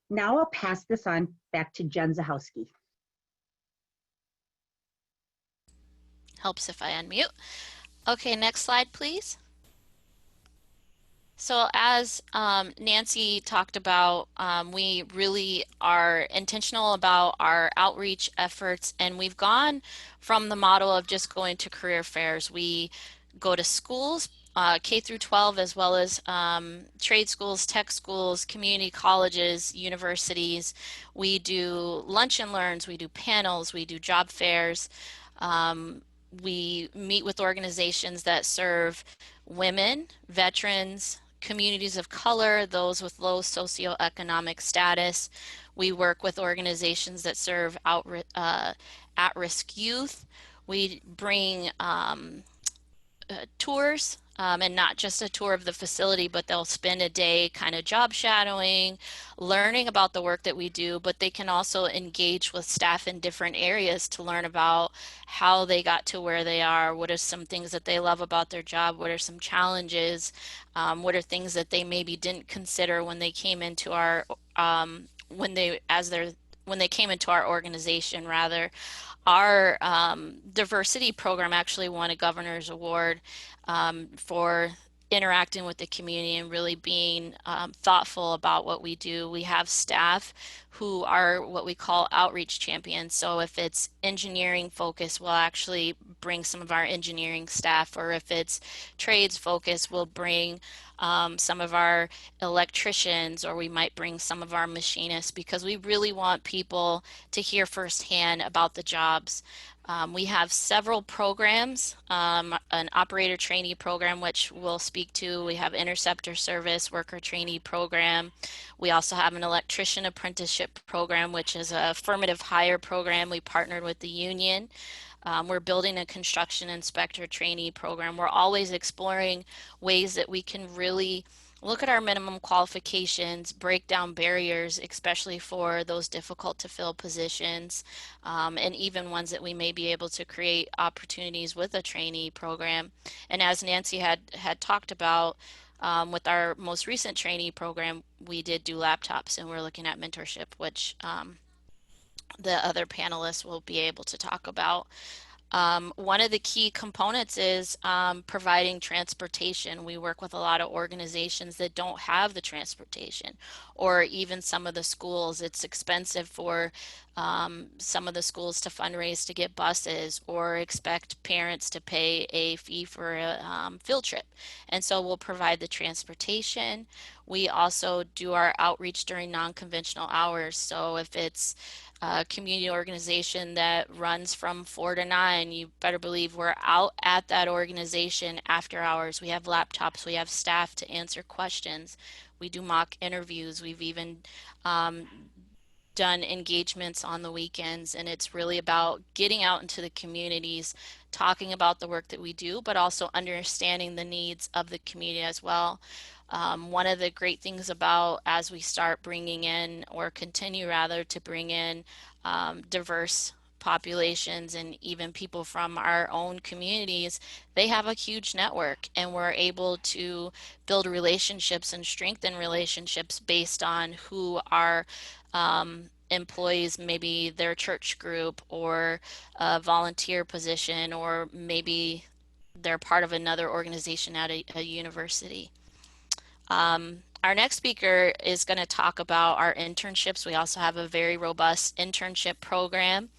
Now I'll pass this on back to Jen Zahowski. Helps if I unmute. Okay, next slide, please. So as Nancy talked about, we really are intentional about our outreach efforts, and we've gone from the model of just going to career fairs. We go to schools, K through 12, as well as trade schools, tech schools, community colleges, universities. We do lunch and learns, we do panels, we do job fairs. We meet with organizations that serve women, veterans, communities of color, those with low socioeconomic status. We work with organizations that serve at-risk youth. We bring tours, and not just a tour of the facility, but they'll spend a day kind of job shadowing, learning about the work that we do, but they can also engage with staff in different areas to learn about how they got to where they are, what are some things that they love about their job, what are some challenges, what are things that they maybe didn't consider when they came into our when they came into our organization rather. Our diversity program actually won a governor's award for interacting with the community and really being thoughtful about what we do. We have staff who are what we call outreach champions. So if it's engineering focused, we'll actually bring some of our engineering staff, or if it's trades focused, we'll bring some of our electricians, or we might bring some of our machinists, because we really want people to hear firsthand about the jobs. We have several programs, an operator trainee program, which we'll speak to. We have interceptor service, worker trainee program. We also have an electrician apprenticeship program, which is a affirmative hire program. We partnered with the union. We're building a construction inspector trainee program. We're always exploring ways that we can really look at our minimum qualifications, break down barriers, especially for those difficult to fill positions, and even ones that we may be able to create opportunities with a trainee program. And as Nancy had talked about, with our most recent trainee program, we did do laptops, and we're looking at mentorship, which the other panelists will be able to talk about. One of the key components is providing transportation. We work with a lot of organizations that don't have the transportation, or even some of the schools. It's expensive for some of the schools to fundraise to get buses, or expect parents to pay a fee for a field trip. And so we'll provide the transportation. We also do our outreach during non-conventional hours. So if it's a community organization that runs from 4 to 9, you better believe we're out at that organization after hours. We have laptops, we have staff to answer questions. We do mock interviews. We've even done engagements on the weekends, and it's really about getting out into the communities, talking about the work that we do, but also understanding the needs of the community as well. One of the great things about, as we start bringing in, or continue rather to bring in, diverse populations and even people from our own communities, they have a huge network, and we're able to build relationships and strengthen relationships based on who our employees, maybe their church group or a volunteer position, or maybe they're part of another organization at a university. Our next speaker is going to talk about our internships. We also have a very robust internship program.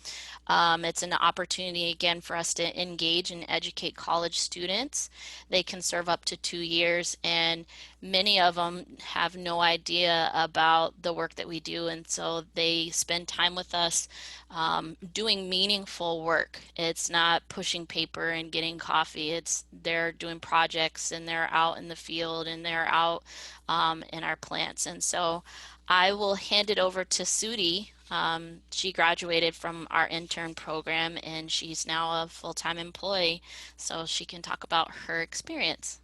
It's an opportunity, again, for us to engage and educate college students. They can serve up to 2 years, and many of them have no idea about the work that we do, and so they spend time with us doing meaningful work. It's not pushing paper and getting coffee. They're doing projects, and they're out in the field, and they're out in our plants. And so I will hand it over to Suidi. She graduated from our intern program, and she's now a full-time employee, so she can talk about her experience.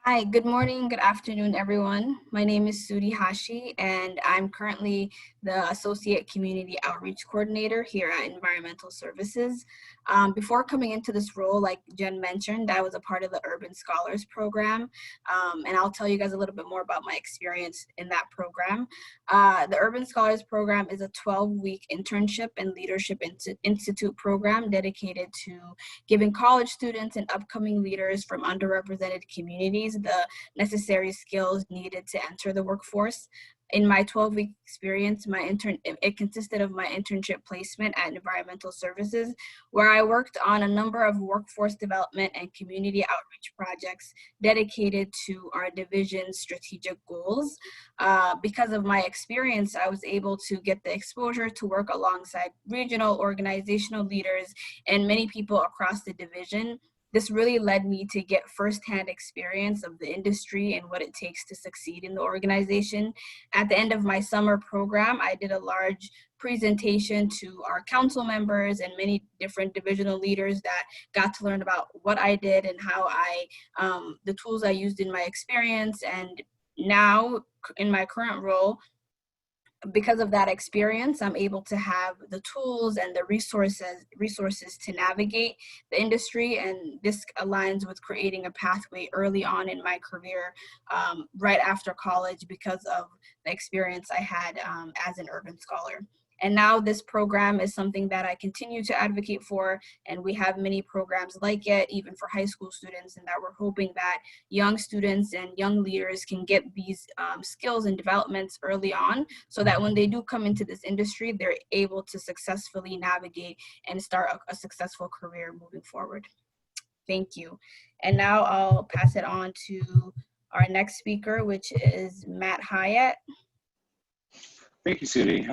Hi, good morning, good afternoon, everyone. My name is Suidi Hashi, and I'm currently the Associate Community Outreach Coordinator here at Environmental Services. Before coming into this role, like Jen mentioned, I was a part of the Urban Scholars Program, and I'll tell you guys a little bit more about my experience in that program. The Urban Scholars Program is a 12-week internship and leadership institute program dedicated to giving college students and upcoming leaders from underrepresented communities the necessary skills needed to enter the workforce. In my 12-week experience, it consisted of my internship placement at Environmental Services, where I worked on a number of workforce development and community outreach projects dedicated to our division's strategic goals. Because of my experience, I was able to get the exposure to work alongside regional organizational leaders and many people across the division. This really led me to get firsthand experience of the industry and what it takes to succeed in the organization. At the end of my summer program, I did a large presentation to our council members and many different divisional leaders that got to learn about what I did and how the tools I used in my experience. And now in my current role, because of that experience, I'm able to have the tools and the resources to navigate the industry, and this aligns with creating a pathway early on in my career, right after college, because of the experience I had as an urban scholar. And now this program is something that I continue to advocate for, and we have many programs like it, even for high school students, and that we're hoping that young students and young leaders can get these skills and developments early on, so that when they do come into this industry, they're able to successfully navigate and start a successful career moving forward. Thank you. And now I'll pass it on to our next speaker, which is Matt Hyatt. Thank you, Suidi.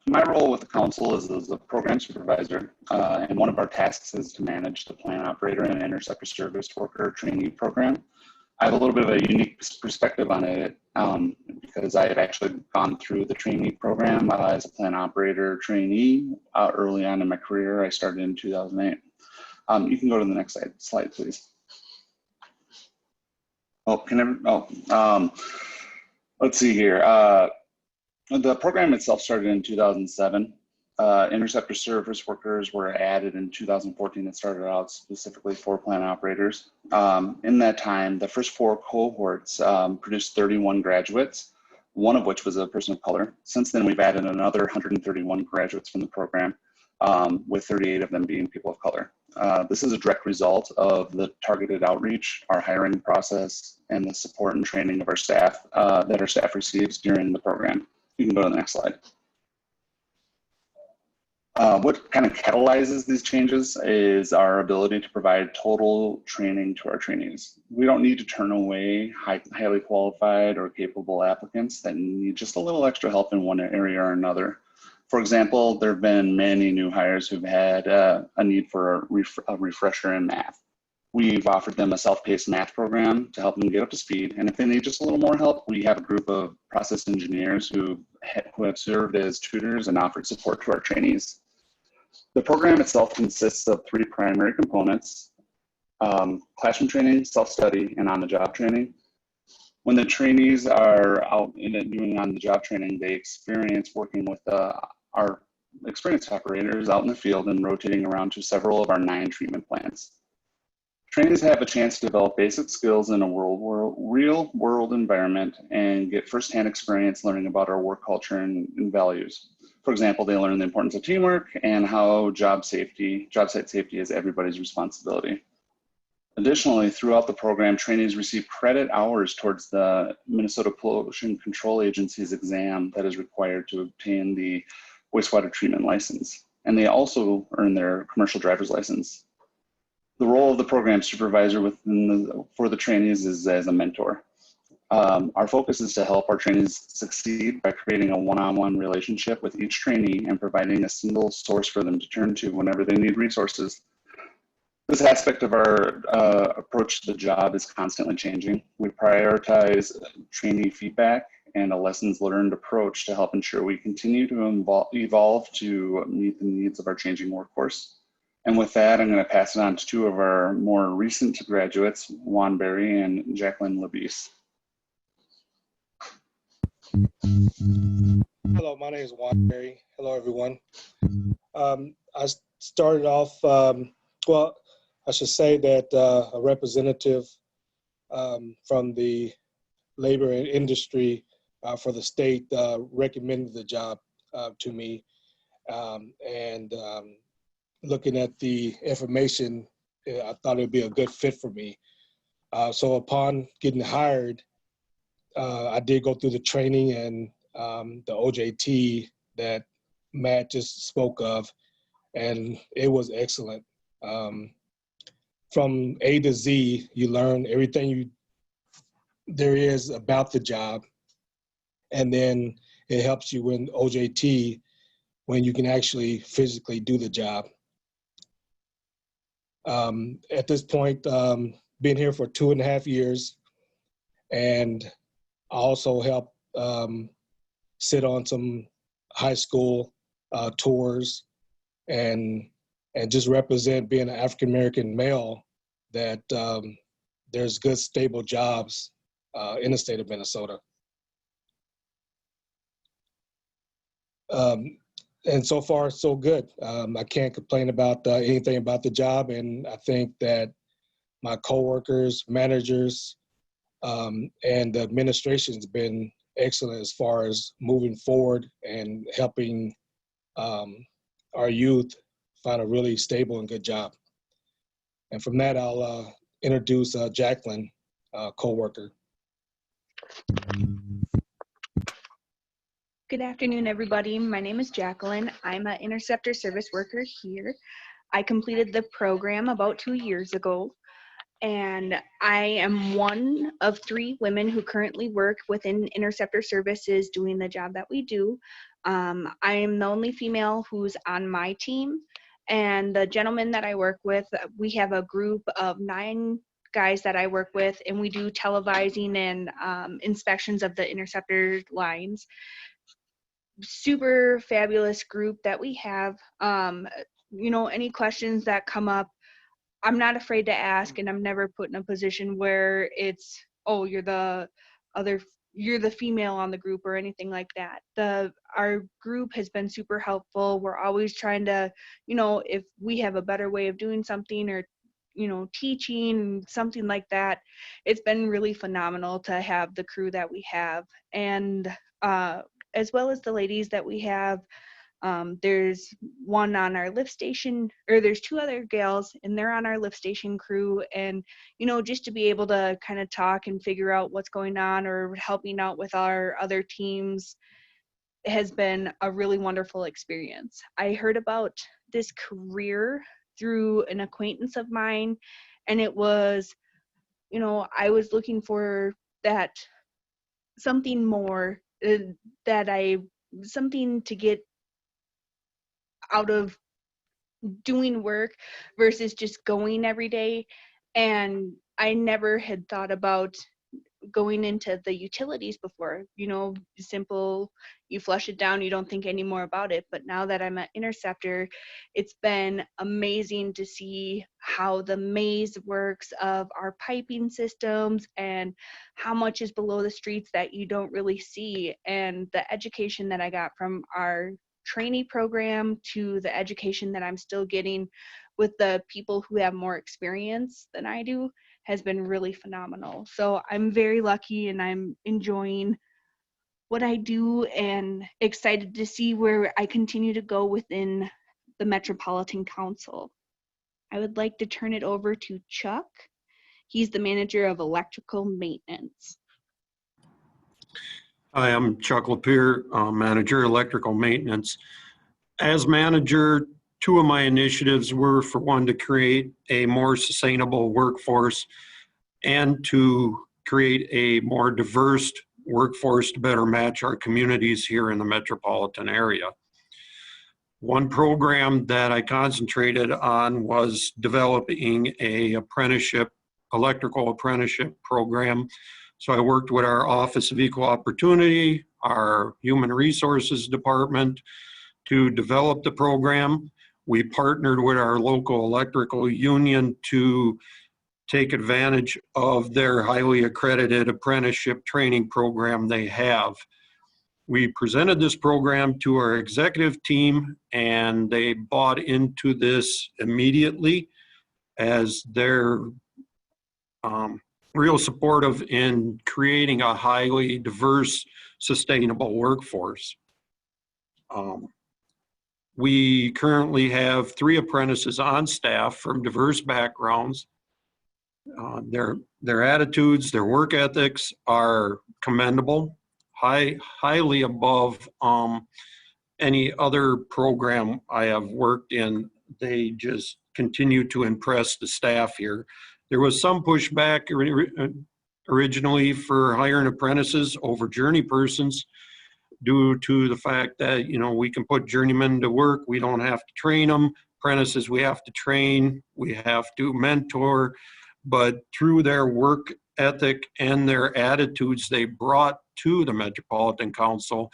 My role with the council is as a program supervisor, and one of our tasks is to manage the plant operator and interceptor service worker trainee program. I have a little bit of a unique perspective on it because I had actually gone through the trainee program as a plant operator trainee early on in my career. I started in 2008. You can go to the next slide, please. Let's see here. The program itself started in 2007. Interceptor service workers were added in 2014. It started out specifically for plant operators. In that time, the first 4 cohorts produced 31 graduates, one of which was a person of color. Since then, we've added another 131 graduates from the program, with 38 of them being people of color. This is a direct result of the targeted outreach, our hiring process, and the support and training of our staff that our staff receives during the program. You can go to the next slide. What kind of catalyzes these changes is our ability to provide total training to our trainees. We don't need to turn away highly qualified or capable applicants that need just a little extra help in one area or another. For example, there have been many new hires who've had a need for a refresher in math. We've offered them a self-paced math program to help them get up to speed. And if they need just a little more help, we have a group of process engineers who have served as tutors and offered support to our trainees. The program itself consists of 3 primary components: classroom training, self-study, and on-the-job training. When the trainees are out doing on-the-job training, they experience working with our experienced operators out in the field and rotating around to several of our 9 treatment plants. Trainees have a chance to develop basic skills in a real-world environment and get firsthand experience learning about our work culture and values. For example, they learn the importance of teamwork and how job site safety is everybody's responsibility. Additionally, throughout the program, trainees receive credit hours towards the Minnesota Pollution Control Agency's exam that is required to obtain the wastewater treatment license. And they also earn their commercial driver's license. The role of the program supervisor for the trainees is as a mentor. Our focus is to help our trainees succeed by creating a one-on-one relationship with each trainee and providing a single source for them to turn to whenever they need resources. This aspect of our approach to the job is constantly changing. We prioritize trainee feedback and a lessons learned approach to help ensure we continue to evolve to meet the needs of our changing workforce. And with that, I'm going to pass it on to 2 of our more recent graduates, Juan Berry and Jacqueline Labise. Hello, my name is Juan Berry. Hello, everyone. I started off, well, I should say that a representative from the labor and industry for the state recommended the job to me. Looking at the information, I thought it would be a good fit for me. So upon getting hired, I did go through the training and the OJT that Matt just spoke of, and it was excellent. From A to Z, you learn everything there is about the job, and then it helps you in OJT when you can actually physically do the job. At this point, been here for 2.5 years, and I also help sit on some high school tours and just represent being an African-American male that there's good, stable jobs in the state of Minnesota. And so far, so good. I can't complain about anything about the job, and I think that my coworkers, managers, and the administration's been excellent as far as moving forward and helping our youth find a really stable and good job. And from that, I'll introduce Jacqueline, coworker. Good afternoon, everybody. My name is Jacqueline. I'm an interceptor service worker here. I completed the program about 2 years ago, and I am one of 3 women who currently work within interceptor services doing the job that we do. I am the only female who's on my team, and the gentleman that I work with, we have a group of 9 guys that I work with, and we do televising and inspections of the interceptor lines. Super fabulous group that we have. You know, any questions that come up, I'm not afraid to ask, and I'm never put in a position where it's, oh, you're the female on the group or anything like that. Our group has been super helpful. We're always trying to, you know, if we have a better way of doing something or, you know, teaching, something like that, it's been really phenomenal to have the crew that we have. And as well as the ladies that we have, there's one on our lift station, or there's 2 other gals, and they're on our lift station crew. And, you know, just to be able to kind of talk and figure out what's going on or helping out with our other teams has been a really wonderful experience. I heard about this career through an acquaintance of mine, and it was, you know, I was looking for that something more, something to get out of doing work versus just going every day. And I never had thought about going into the utilities before. You know, simple, you flush it down, you don't think any more about it. But now that I'm an interceptor, it's been amazing to see how the maze works of our piping systems and how much is below the streets that you don't really see. And the education that I got from our trainee program to the education that I'm still getting with the people who have more experience than I do has been really phenomenal. So I'm very lucky and I'm enjoying what I do and excited to see where I continue to go within the Metropolitan Council. I would like to turn it over to Chuck. He's the manager of electrical maintenance. Hi, I'm Chuck Lapeer, manager electrical maintenance. As manager, two of my initiatives were, for one, to create a more sustainable workforce and to create a more diverse workforce to better match our communities here in the metropolitan area. One program that I concentrated on was developing a electrical apprenticeship program. So I worked with our Office of Equal Opportunity, our Human Resources Department to develop the program. We partnered with our local electrical union to take advantage of their highly accredited apprenticeship training program they have. We presented this program to our executive team and they bought into this immediately as they're real supportive in creating a highly diverse, sustainable workforce. We currently have 3 apprentices on staff from diverse backgrounds. Their attitudes, their work ethics are commendable, highly above any other program I have worked in. They just continue to impress the staff here. There was some pushback originally for hiring apprentices over journey persons due to the fact that, you know, we can put journeymen to work, we don't have to train them. Apprentices we have to train, we have to mentor, but through their work ethic and their attitudes they brought to the Metropolitan Council,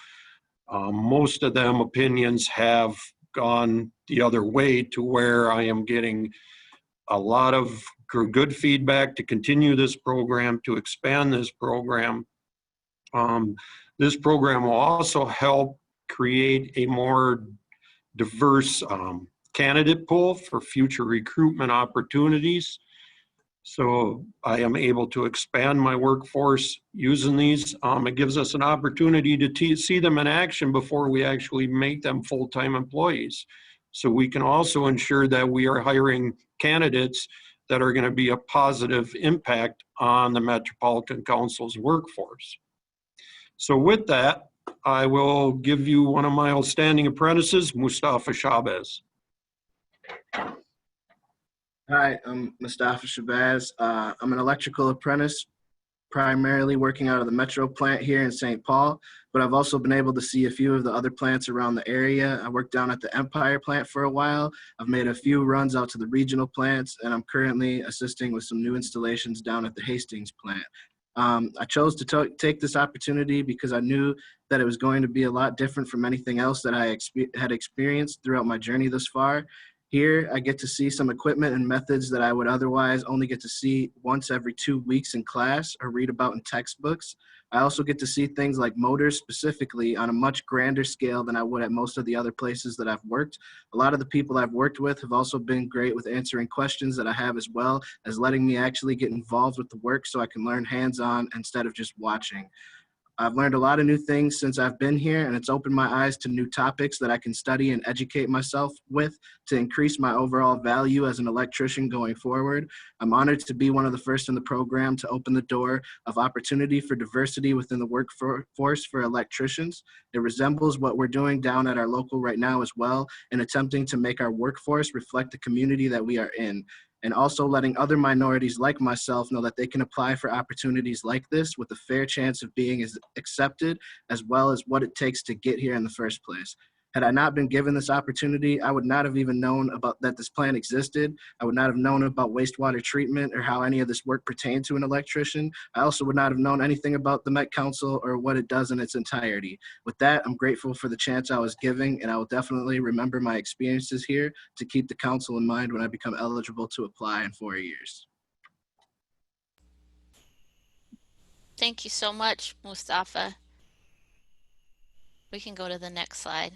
most of them opinions have gone the other way to where I am getting a lot of good feedback to continue this program, to expand this program. This program will also help create a more diverse candidate pool for future recruitment opportunities. So I am able to expand my workforce using these. It gives us an opportunity to see them in action before we actually make them full-time employees. So we can also ensure that we are hiring candidates that are going to be a positive impact on the Metropolitan Council's workforce. So with that, I will give you one of my outstanding apprentices, Mustafa Chavez. Hi, I'm Mustafa Shabazz. I'm an electrical apprentice, primarily working out of the Metro plant here in St. Paul, but I've also been able to see a few of the other plants around the area. I worked down at the Empire plant for a while. I've made a few runs out to the regional plants, and I'm currently assisting with some new installations down at the Hastings plant. I chose to take this opportunity because I knew that it was going to be a lot different from anything else that I had experienced throughout my journey thus far. Here, I get to see some equipment and methods that I would otherwise only get to see once every 2 weeks in class or read about in textbooks. I also get to see things like motors specifically on a much grander scale than I would at most of the other places that I've worked. A lot of the people I've worked with have also been great with answering questions that I have, as well as letting me actually get involved with the work so I can learn hands-on instead of just watching. I've learned a lot of new things since I've been here, and it's opened my eyes to new topics that I can study and educate myself with to increase my overall value as an electrician going forward. I'm honored to be one of the first in the program to open the door of opportunity for diversity within the workforce for electricians. It resembles what we're doing down at our local right now as well, in attempting to make our workforce reflect the community that we are in, and also letting other minorities like myself know that they can apply for opportunities like this with a fair chance of being accepted, as well as what it takes to get here in the first place. Had I not been given this opportunity, I would not have even known about that this plan existed. I would not have known about wastewater treatment or how any of this work pertained to an electrician. I also would not have known anything about the Met Council or what it does in its entirety. With that, I'm grateful for the chance I was given, and I will definitely remember my experiences here to keep the council in mind when I become eligible to apply in 4 years. Thank you so much, Mustafa. We can go to the next slide.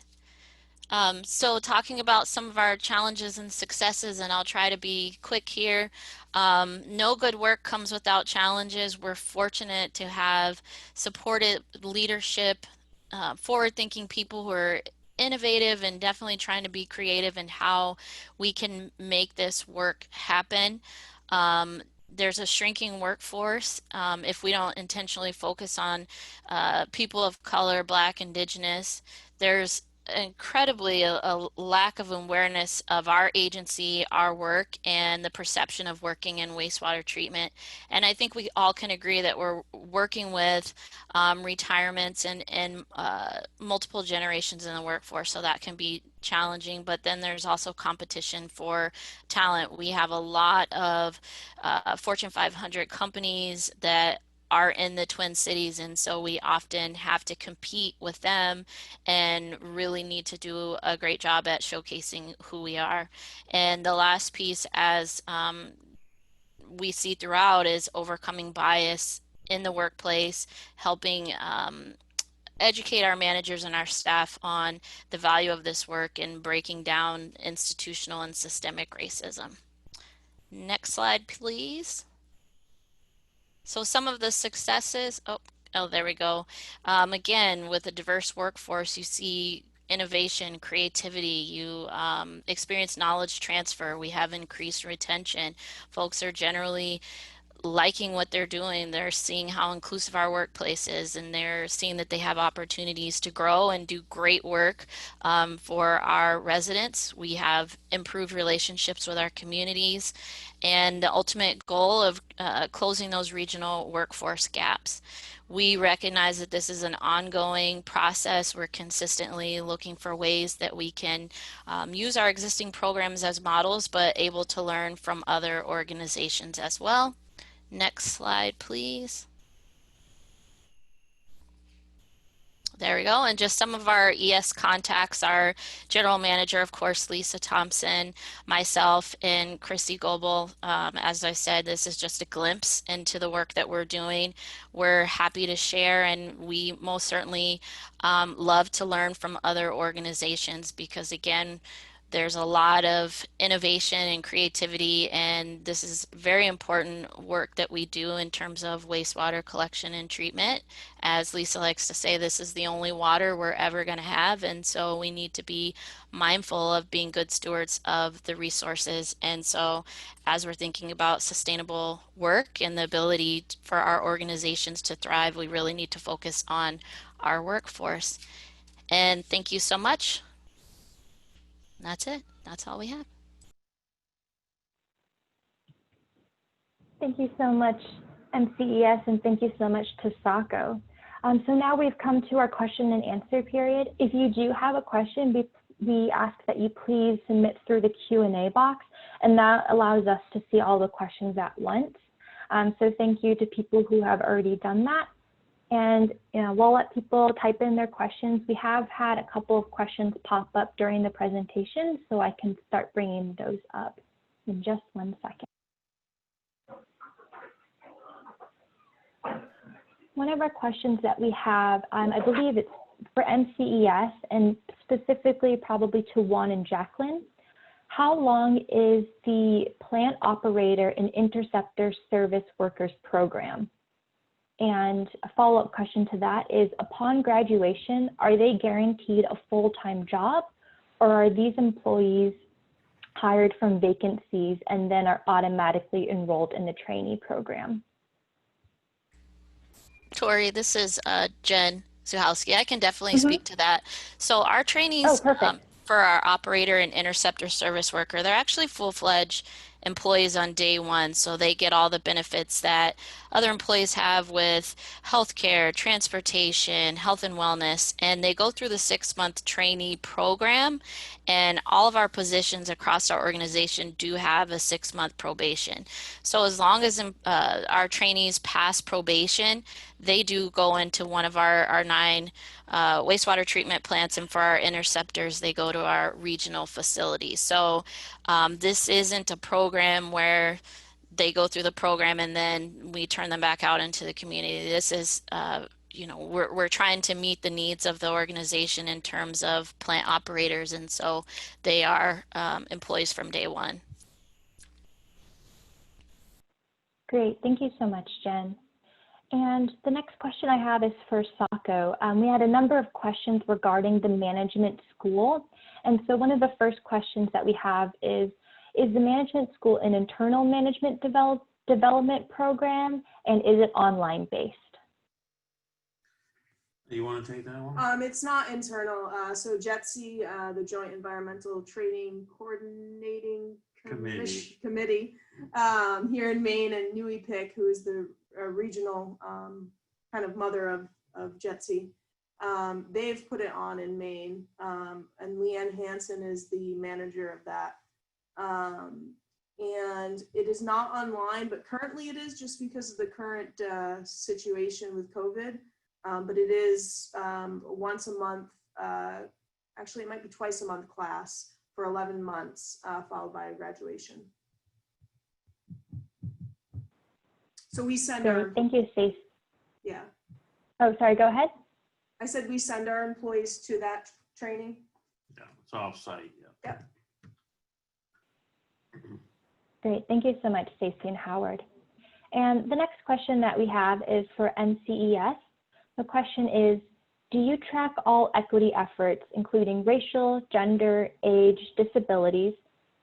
So talking about some of our challenges and successes, and I'll try to be quick here. No good work comes without challenges. We're fortunate to have supported leadership, forward-thinking people who are innovative and definitely trying to be creative in how we can make this work happen. There's a shrinking workforce if we don't intentionally focus on people of color, Black, Indigenous. There's incredibly a lack of awareness of our agency, our work, and the perception of working in wastewater treatment. And I think we all can agree that we're working with retirements and multiple generations in the workforce, so that can be challenging. But then there's also competition for talent. We have a lot of Fortune 500 companies that are in the Twin Cities, and so we often have to compete with them and really need to do a great job at showcasing who we are. And the last piece, as we see throughout, is overcoming bias in the workplace, helping educate our managers and our staff on the value of this work and breaking down institutional and systemic racism. Next slide, please. So some of the successes, oh, there we go. Again, with a diverse workforce, you see innovation, creativity, you experience knowledge transfer. We have increased retention. Folks are generally liking what they're doing. They're seeing how inclusive our workplace is, and they're seeing that they have opportunities to grow and do great work for our residents. We have improved relationships with our communities, and the ultimate goal of closing those regional workforce gaps. We recognize that this is an ongoing process. We're consistently looking for ways that we can use our existing programs as models, but able to learn from other organizations as well. Next slide, please. There we go. And just some of our ES contacts, our general manager, of course, Lisa Thompson, myself, and Chrissy Goebel. As I said, this is just a glimpse into the work that we're doing. We're happy to share, and we most certainly love to learn from other organizations because, again, there's a lot of innovation and creativity, and this is very important work that we do in terms of wastewater collection and treatment. As Lisa likes to say, this is the only water we're ever going to have, and so we need to be mindful of being good stewards of the resources. And so as we're thinking about sustainable work and the ability for our organizations to thrive, we really need to focus on our workforce. And thank you so much. That's it. That's all we have. Thank you so much, MCES, and thank you so much to Saco. So now we've come to our question and answer period. If you do have a question, we ask that you please submit through the Q&A box, and that allows us to see all the questions at once. So thank you to people who have already done that. And we'll let people type in their questions. We have had a couple of questions pop up during the presentation, so I can start bringing those up in just 1 second. One of our questions that we have, I believe it's for MCES, and specifically probably to Juan and Jacqueline. How long is the plant operator and interceptor service workers program? And a follow-up question to that is, upon graduation, are they guaranteed a full-time job, or are these employees hired from vacancies and then are automatically enrolled in the trainee program? Tori, this is Jen Zuhowski. I can definitely speak to that. So our trainees for our operator and interceptor service worker, they're actually full-fledged employees on day one, so they get all the benefits that other employees have with healthcare, transportation, health and wellness, and they go through the 6-month trainee program, and all of our positions across our organization do have a 6-month probation. So as long as our trainees pass probation, they do go into one of our 9 wastewater treatment plants, and for our interceptors, they go to our regional facilities. So this isn't a program where they go through the program and then we turn them back out into the community. This is you know, we're trying to meet the needs of the organization in terms of plant operators, and so they are employees from day one. Great, thank you so much, Jen. And the next question I have is for Saco. We had a number of questions regarding the management school. And so one of the first questions that we have is the management school an internal management development program, and is it online based? You want to take that one? It's not internal. So JETSI, the Joint Environmental Training Coordinating Committee here in Maine, and NUIPIC, who is the regional kind of mother of JETSI, they've put it on in Maine, and Leanne Hansen is the manager of that. And it is not online, but currently it is, just because of the current situation with COVID. But it is once a month, actually it might be twice a month class for 11 months, followed by a graduation. So we send our— Thank you, Stacey. Yeah. Oh, sorry, go ahead. I said we send our employees to that training. Yeah, it's off-site. Yeah. Great, thank you so much, Stacey and Howard. And the next question that we have is for NCES. The question is, do you track all equity efforts, including racial, gender, age, disabilities,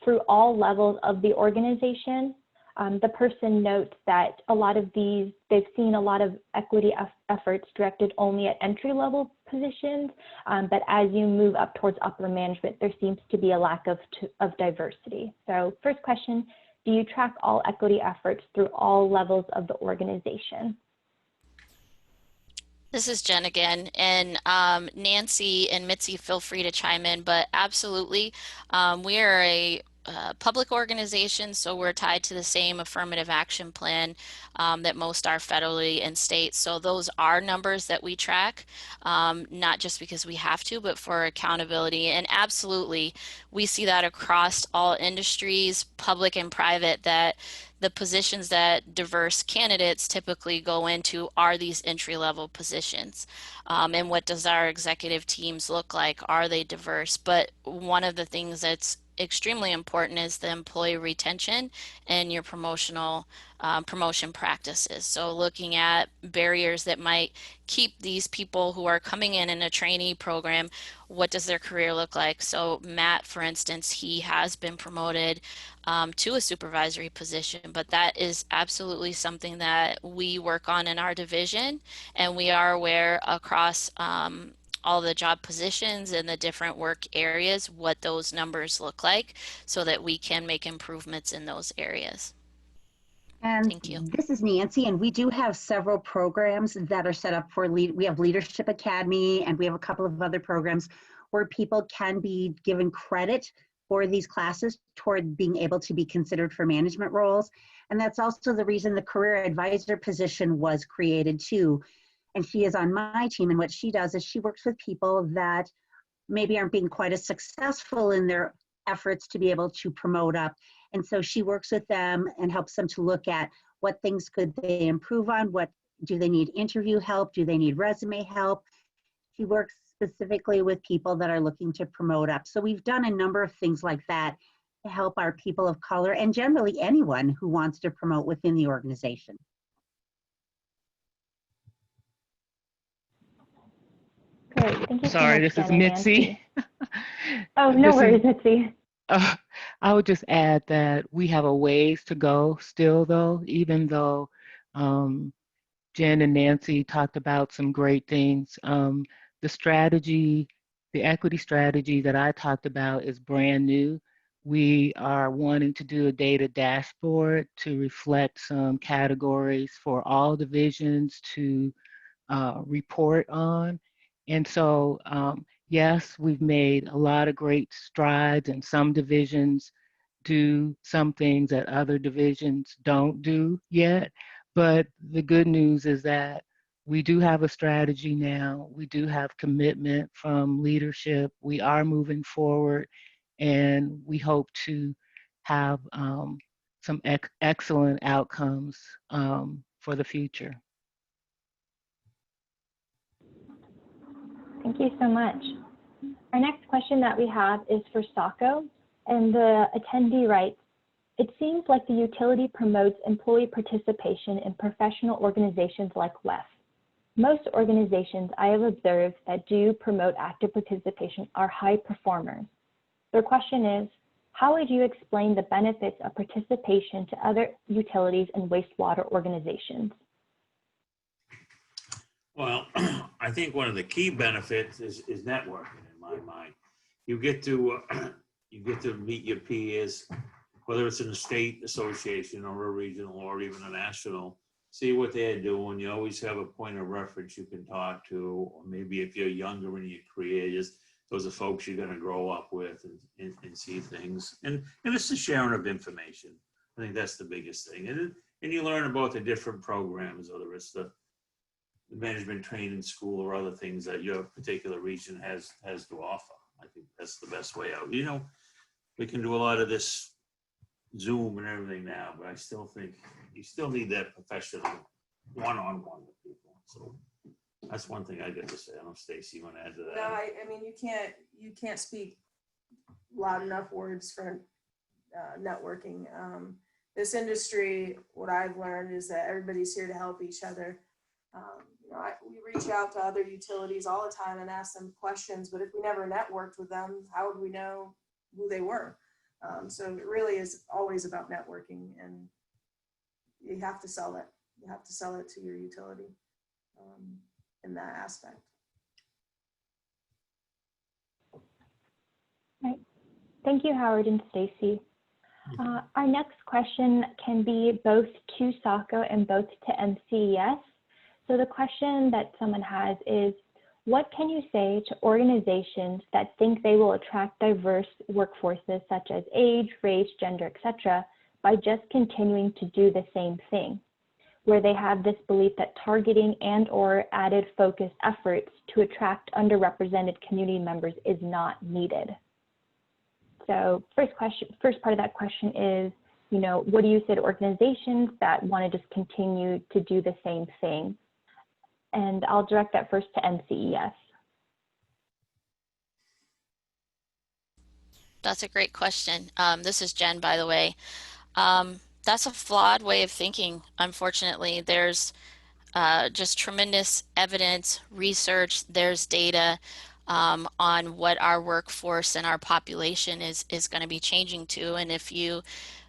through all levels of the organization? The person notes that a lot of these, they've seen a lot of equity efforts directed only at entry-level positions, but as you move up towards upper management, there seems to be a lack of diversity. So first question, do you track all equity efforts through all levels of the organization? This is Jen again, and Nancy and Mitzi, feel free to chime in, but absolutely. We are a public organization, so we're tied to the same affirmative action plan that most are federally and state. So those are numbers that we track, not just because we have to, but for accountability. And absolutely, we see that across all industries, public and private, that the positions that diverse candidates typically go into are these entry-level positions. And what does our executive teams look like? Are they diverse? But one of the things that's extremely important is the employee retention and your promotion practices. So looking at barriers that might keep these people who are coming in a trainee program, what does their career look like? So Matt, for instance, he has been promoted to a supervisory position, but that is absolutely something that we work on in our division, and we are aware across all the job positions and the different work areas what those numbers look like, so that we can make improvements in those areas. And thank you. This is Nancy, and we do have several programs that are set up for we have Leadership Academy, and we have a couple of other programs where people can be given credit for these classes toward being able to be considered for management roles. And that's also the reason the career advisor position was created too. And she is on my team, and what she does is she works with people that maybe aren't being quite as successful in their efforts to be able to promote up. And so she works with them and helps them to look at what things could they improve on, what do they need interview help, do they need resume help. She works specifically with people that are looking to promote up. So we've done a number of things like that to help our people of color and generally anyone who wants to promote within the organization. Great, thank you so Sorry, much, this is Jen and Mitzi. Oh, no worries, Mitzi. I would just add that we have a ways to go still, though, even though Jen and Nancy talked about some great things. The strategy, the equity strategy that I talked about is brand new. We are wanting to do a data dashboard to reflect some categories for all divisions to report on. And so, yes, we've made a lot of great strides, and some divisions do some things that other divisions don't do yet. But the good news is that we do have a strategy now. We do have commitment from leadership. We are moving forward, and we hope to have some excellent outcomes for the future. Thank you so much. Our next question that we have is for Saco, and the attendee writes, it seems like the utility promotes employee participation in professional organizations like WEF. Most organizations I have observed that do promote active participation are high performers. Their question is, how would you explain the benefits of participation to other utilities and wastewater organizations? Well, I think one of the key benefits is networking in my mind. You get to meet your peers, whether it's in a state association or a regional or even a national, see what they're doing. You always have a point of reference you can talk to, or maybe if you're younger in your career, those are folks you're going to grow up with and see things. And it's the sharing of information. I think that's the biggest thing. And you learn about the different programs, whether it's the management training school or other things that your particular region has to offer. I think that's the best way out. You know, we can do a lot of this Zoom and everything now, but I still think you still need that professional one-on-one with people. So that's one thing I got to say. I don't know if Stacy, you want to add to that? No, I mean, you can't speak loud enough words for networking. This industry, what I've learned is that everybody's here to help each other. You know, we reach out to other utilities all the time and ask them questions, but if we never networked with them, how would we know who they were? So it really is always about networking, and you have to sell it. You have to sell it to your utility in that aspect. Right. Thank you, Howard and Stacy. Our next question can be both to Saco and both to MCES. So the question that someone has is, what can you say to organizations that think they will attract diverse workforces such as age, race, gender, etc., by just continuing to do the same thing, where they have this belief that targeting and/or added focused efforts to attract underrepresented community members is not needed? So first part of that question is, you know, what do you say to organizations that want to just continue to do the same thing? And I'll direct that first to MCES. That's a great question. This is Jen, by the way. That's a flawed way of thinking. Unfortunately, there's just tremendous evidence, research, there's data on what our workforce and our population is going to be changing to. And if you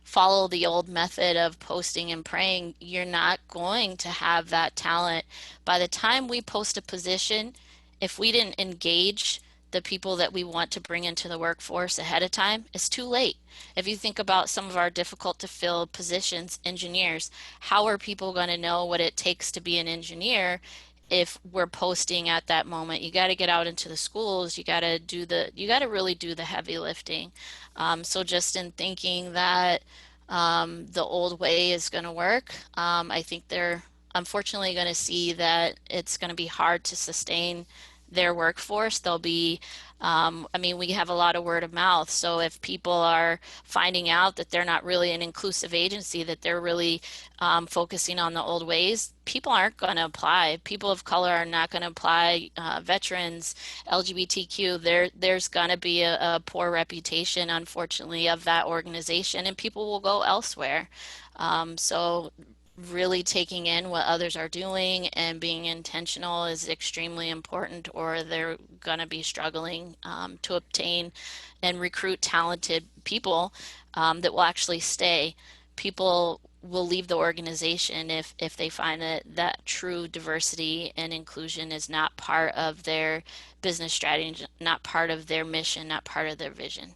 follow the old method of posting and praying, you're not going to have that talent. By the time we post a position, if we didn't engage the people that we want to bring into the workforce ahead of time, it's too late. If you think about some of our difficult to fill positions, engineers, how are people going to know what it takes to be an engineer if we're posting at that moment? You got to get out into the schools. You got to really do the heavy lifting. So just in thinking that the old way is going to work, I think they're unfortunately going to see that it's going to be hard to sustain their workforce. They'll be, I mean, we have a lot of word of mouth. So if people are finding out that they're not really an inclusive agency, that they're really focusing on the old ways, people aren't going to apply. People of color are not going to apply. Veterans, LGBTQ, there's going to be a poor reputation, unfortunately, of that organization, and people will go elsewhere. So really taking in what others are doing and being intentional is extremely important, or they're going to be struggling to obtain and recruit talented people that will actually stay. People will leave the organization if they find that true diversity and inclusion is not part of their business strategy, not part of their mission, not part of their vision.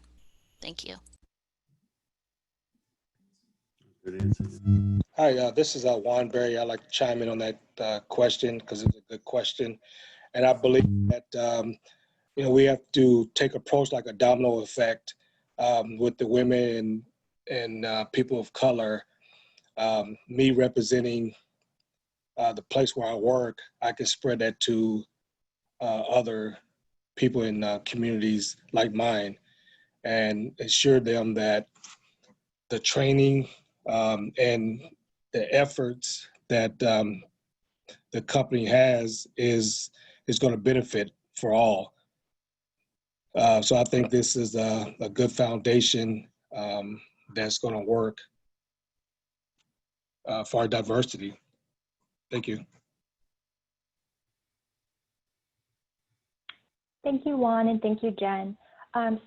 Thank you. Good answer. Hi, this is Juan Berry. I'd like to chime in on that question because it's a good question. And I believe that, you know, we have to take approach like a domino effect with the women and people of color. Me representing the place where I work, I can spread that to other people in communities like mine and assure them that the training and the efforts that the company has is going to benefit for all. So I think this is a good foundation that's going to work for our diversity. Thank you. Thank you, Juan, and thank you, Jen.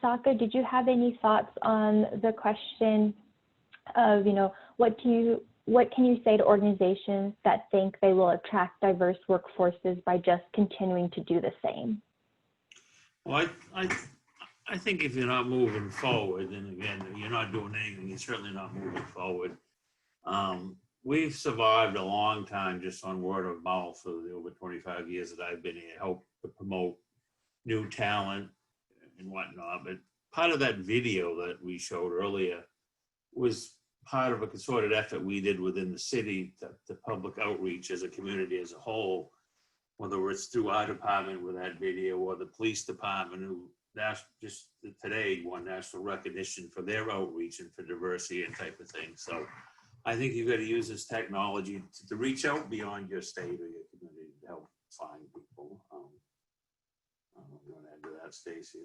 Saco, did you have any thoughts on the question of, what can you say to organizations that think they will attract diverse workforces by just continuing to do the same? Well, I think if you're not moving forward, then again, you're not doing anything, you're certainly not moving forward. We've survived a long time just on word of mouth for the over 25 years that I've been here, help to promote new talent and whatnot. But part of that video that we showed earlier was part of a concerted effort we did within the city, the public outreach as a community as a whole, whether it's through our department with that video or the police department, who just today won national recognition for their outreach and for diversity and type of thing. So I think you've got to use this technology to reach out beyond your state or your community to help find people. You want to add to that, Stacy?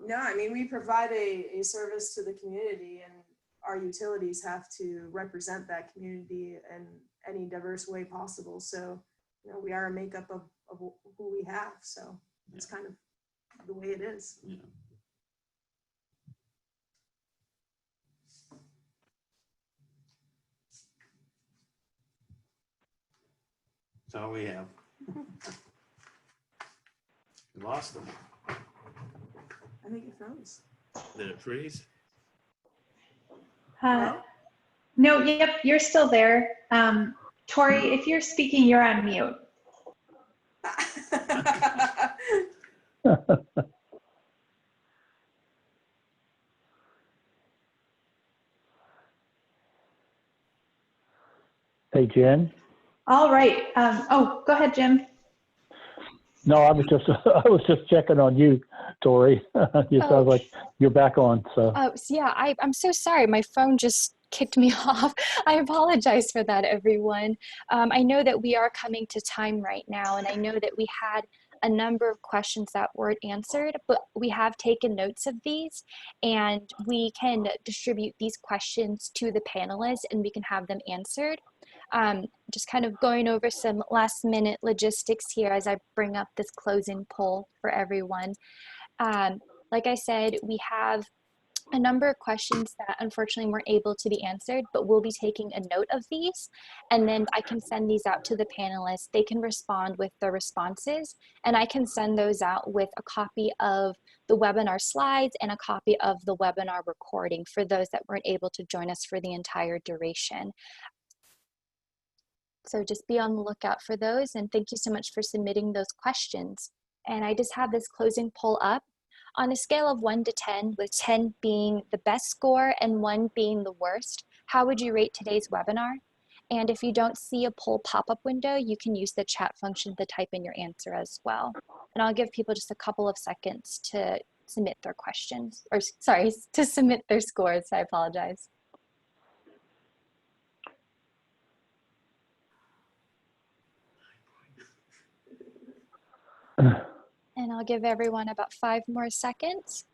No, I mean, we provide a service to the community, and our utilities have to represent that community in any diverse way possible. So, we are a makeup of who we have. So it's kind of the way it is. Yeah. That's all we have. We lost them. I think it froze. Did it freeze? No, yep, you're still there. Tori, if you're speaking, you're on mute. Hey, Jen. All right. Oh, go ahead, Jim. No, I was just checking on you, Tori. You sound like you're back on. So. So yeah, I'm so sorry. My phone just kicked me off. I apologize for that, everyone. I know that we are coming to time right now, and I know that we had a number of questions that weren't answered, but we have taken notes of these, and we can distribute these questions to the panelists and we can have them answered. Just kind of going over some last minute logistics here as I bring up this closing poll for everyone. Like I said, we have a number of questions that unfortunately weren't able to be answered, but we'll be taking a note of these, and then I can send these out to the panelists. They can respond with their responses, and I can send those out with a copy of the webinar slides and a copy of the webinar recording for those that weren't able to join us for the entire duration. So just be on the lookout for those, and thank you so much for submitting those questions. And I just have this closing poll up. On a scale of 1 to 10, with 10 being the best score and 1 being the worst, how would you rate today's webinar? And if you don't see a poll pop-up window, you can use the chat function to type in your answer as well. And I'll give people just a couple of seconds to submit their questions, or sorry, to submit their scores. I apologize. And I'll give everyone about 5 more seconds.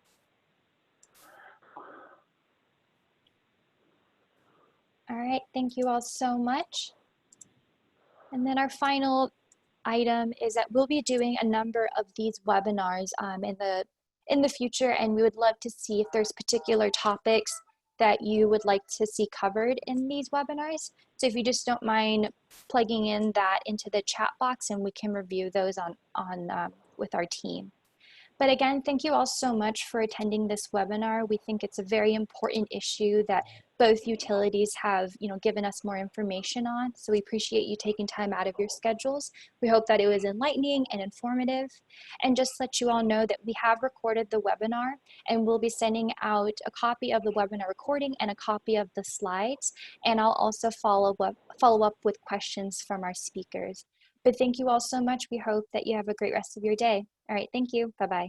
All right, thank you all so much. And then our final item is that we'll be doing a number of these webinars in the future, and we would love to see if there's particular topics that you would like to see covered in these webinars. So if you just don't mind plugging in that into the chat box, and we can review those with our team. But again, thank you all so much for attending this webinar. We think it's a very important issue that both utilities have, given us more information on. So we appreciate you taking time out of your schedules. We hope that it was enlightening and informative. And just let you all know that we have recorded the webinar, and we'll be sending out a copy of the webinar recording and a copy of the slides. And I'll also follow up with questions from our speakers. But thank you all so much. We hope that you have a great rest of your day. All right, thank you. Bye-bye.